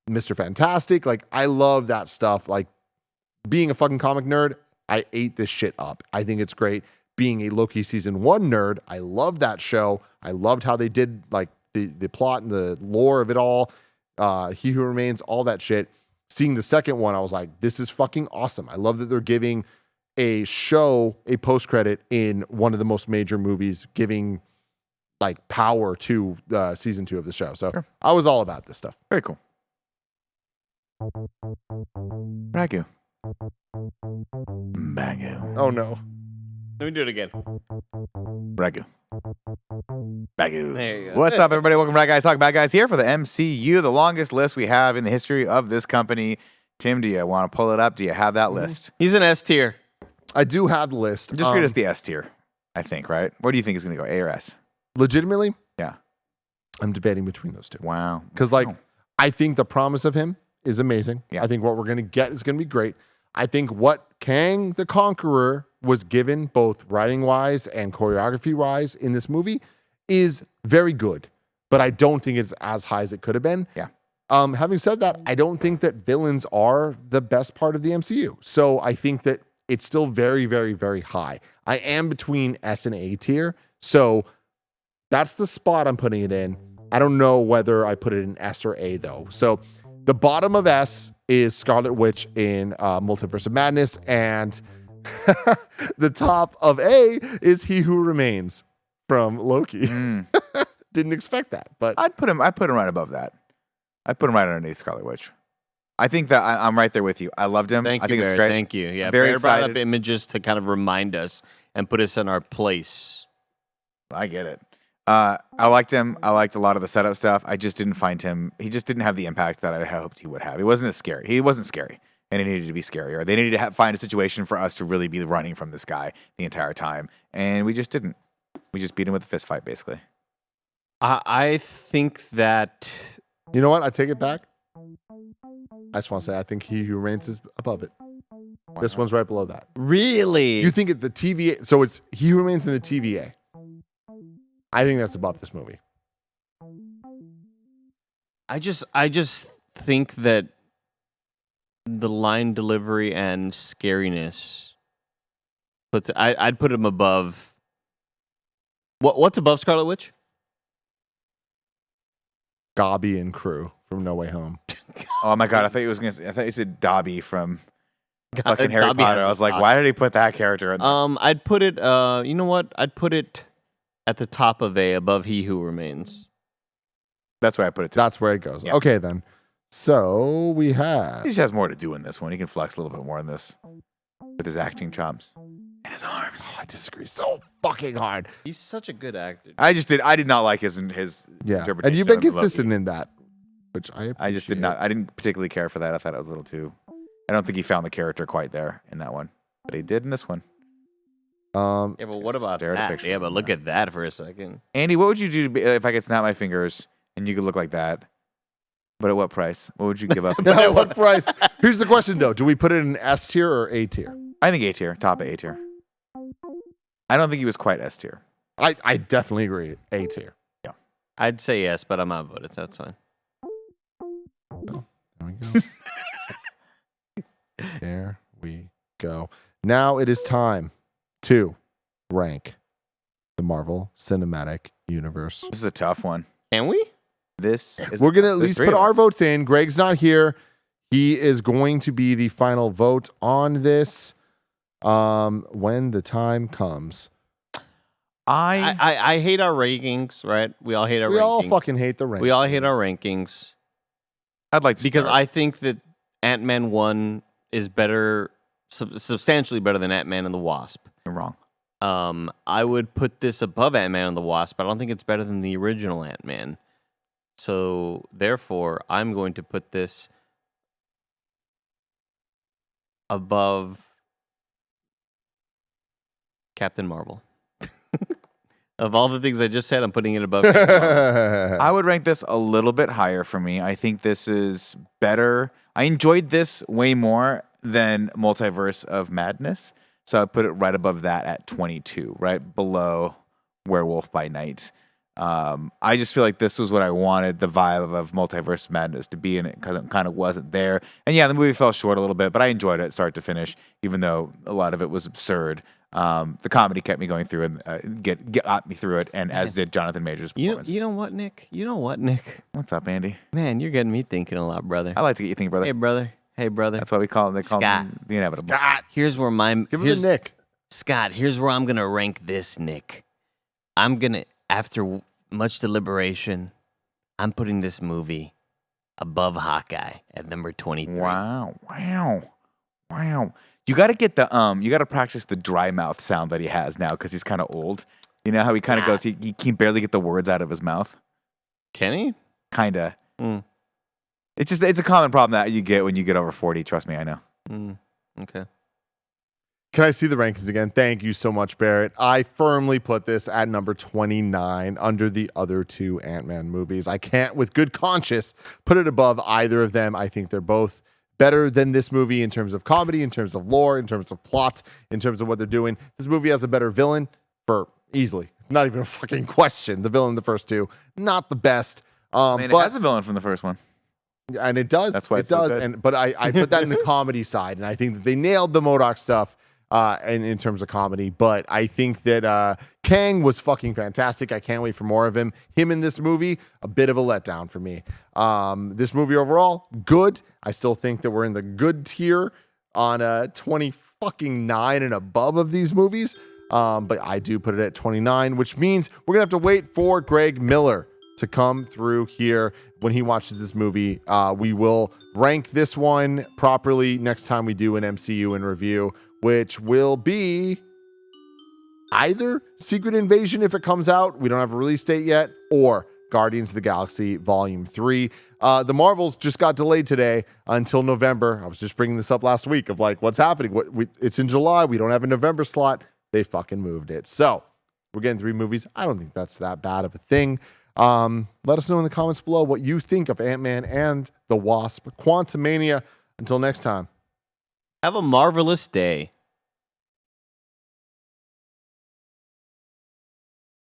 Mr. Fantastic. Like, I love that stuff. Like, being a fucking comic nerd, I ate this shit up. I think it's great. Being a Loki season 1 nerd, I love that show. I loved how they did like the plot and the lore of it all. He Who Remains, all that shit. Seeing the second one, I was like, this is fucking awesome. I love that they're giving a show a post-credit in one of the most major movies, giving like power to season 2 of the show. So I was all about this stuff. Very cool. Ragu. Bagu. Oh no. Let me do it again. Ragu. Bagu. There you go. What's up, everybody? Welcome to Bad Guys Talk Bad Guys here for the MCU, the longest list we have in the history of this company. Tim, do you want to pull it up? Do you have that list? He's an S tier. I do have the list. Just read us the S tier, I think, right? What do you think is going to go, A or S? Legitimately? Yeah. I'm debating between those two. Wow. Because I think the promise of him is amazing. Yeah. I think what we're going to get is going to be great. I think what Kang the Conqueror was given, both writing-wise and choreography-wise in this movie, is very good. But I don't think it's as high as it could have been. Yeah. Having said that, I don't think that villains are the best part of the MCU. So I think that it's still very, very, very high. I am between S and A tier. So that's the spot I'm putting it in. I don't know whether I put it in S or A, though. So the bottom of S is Scarlet Witch in Multiverse of Madness, and the top of A is He Who Remains from Loki. Didn't expect that, but I put him right above that. I put him right underneath Scarlet Witch. I think that I'm right there with you. I loved him. Thank I you, think Bear. it's great. Thank you. Yeah, Very Bear brought excited. up images to kind of remind us and put us in our place. I get it. I liked him. I liked a lot of the setup stuff. I just didn't find him. He just didn't have the impact that I hoped he would have. He wasn't as scary. He wasn't scary, and he needed to be scarier. They needed to find a situation for us to really be running from this guy the entire time, and we just didn't. We just beat him with a fist fight, basically. I think that you know what? I take it back. I just want to say I think He Who Remains is above it. This one's right below that. really You think the TVA? So it's He Who Remains in the TVA. I think that's above this movie. I just think that the line delivery and scariness puts I'd put him above. What's above Scarlet Witch? Gobby and crew from No Way Home. Oh my god! I thought you said Dobby from fucking Harry Dobby Potter. has I a was like, stock. why did he put that character in there? I'd put it. You know what? I'd put it at the top of A, above He Who Remains. That's where I put it. That's where it goes. Yeah. Okay, then. So we have. He just has more to do in this one. He can flex a little bit more in this with his acting chops and his arms. Oh, I disagree so fucking hard. He's such a good actor. I did not like his Yeah, interpretation. and you've been of Loki. consistent in that, which I just did not. I didn't particularly care for that. I thought it was a little too. I don't think he found the character quite there in that one, but he did in this one. Yeah, but what about Stare at a that? picture Yeah, of but him look now. at that for a second. Andy, what would you do if I could snap my fingers and you could look like that? But at what price? What would you give up? At what price? Here's the question, though: do we put it in S tier or A tier? I think A tier, top of A tier. I don't think he was quite S tier. I definitely agree. A tier. I'd say yes, but I'm outvoted. So that's fine. There we go. There we go. Now it is time to rank the Marvel Cinematic Universe. This is a tough one. Can we? This is. We're gonna at there's least three put of our us. votes in. Greg's not here. He is going to be the final vote on this when the time comes. I hate our rankings, right? We all hate our We rankings. all fucking hate the rankings. We all hate our rankings. I'd like to because start. I think that Ant-Man 1 is better, substantially better than Ant-Man and the Wasp. You're wrong. I would put this above Ant-Man and the Wasp, but I don't think it's better than the original Ant-Man. So, therefore, I'm going to put this above Captain Marvel. Of all the things I just said, I'm putting it above Captain Marvel. I would rank this a little bit higher for me. I think this is better. I enjoyed this way more than Multiverse of Madness. So I put it right above that at 22, right below Werewolf by Night. I just feel like this was what I wanted the vibe of Multiverse of Madness to be in it because it kind of wasn't there. And yeah, the movie fell short a little bit, but I enjoyed it start to finish, even though a lot of it was absurd. The comedy kept me going through and got me through it, and as did Jonathan Majors' performance. You know what, Nick? What's up, Andy? Man, you're getting me thinking a lot, brother. I like to get you thinking, brother. Hey, brother. That's why we call him. They call Scott. him the inevitable. Scott, Here's where give him a Nick. Scott, here's where I'm going to rank this, Nick. I'm going to, after much deliberation, I'm putting this movie above Hawkeye at number 23. Wow. You got to get you got to practice the dry mouth sound that he has now because he's kind of old. You know how he kind of goes, he can barely get the words out of his mouth. Can he? Kind of. Mm. It's a common problem that you get when you get over 40. Trust me, I know. Okay. Can I see the rankings again? Thank you so much, Barrett. I firmly put this at number 29 under the other two Ant-Man movies. I can't, with good conscience, put it above either of them. I think they're both better than this movie in terms of comedy, in terms of lore, in terms of plot, in terms of what they're doing. This movie has a better villain for easily. Not even a fucking question. The villain in the first two, not the best. I mean, it has a villain from the first one. And it does. That's why it does. so good. But I put that in the comedy side, and I think that they nailed the MODOK stuff in terms of comedy. But I think that Kang was fucking fantastic. I can't wait for more of him. Him in this movie, a bit of a letdown for me. This movie overall, good. I still think that we're in the good tier on 29 and above of these movies. But I do put it at 29, which means we're gonna have to wait for Greg Miller to come through here when he watches this movie. We will rank this one properly next time we do an MCU in review, which will be either Secret Invasion if it comes out. We don't have a release date yet, or Guardians of the Galaxy Volume 3. The Marvels just got delayed today until November. I was just bringing this up last week of like, what's happening? It's in July. We don't have a November slot. They fucking moved it. So we're getting 3 movies. I don't think that's that bad of a thing. Let us know in the comments below what you think of Ant-Man and the Wasp. Quantumania. Until next time. Have a marvelous day.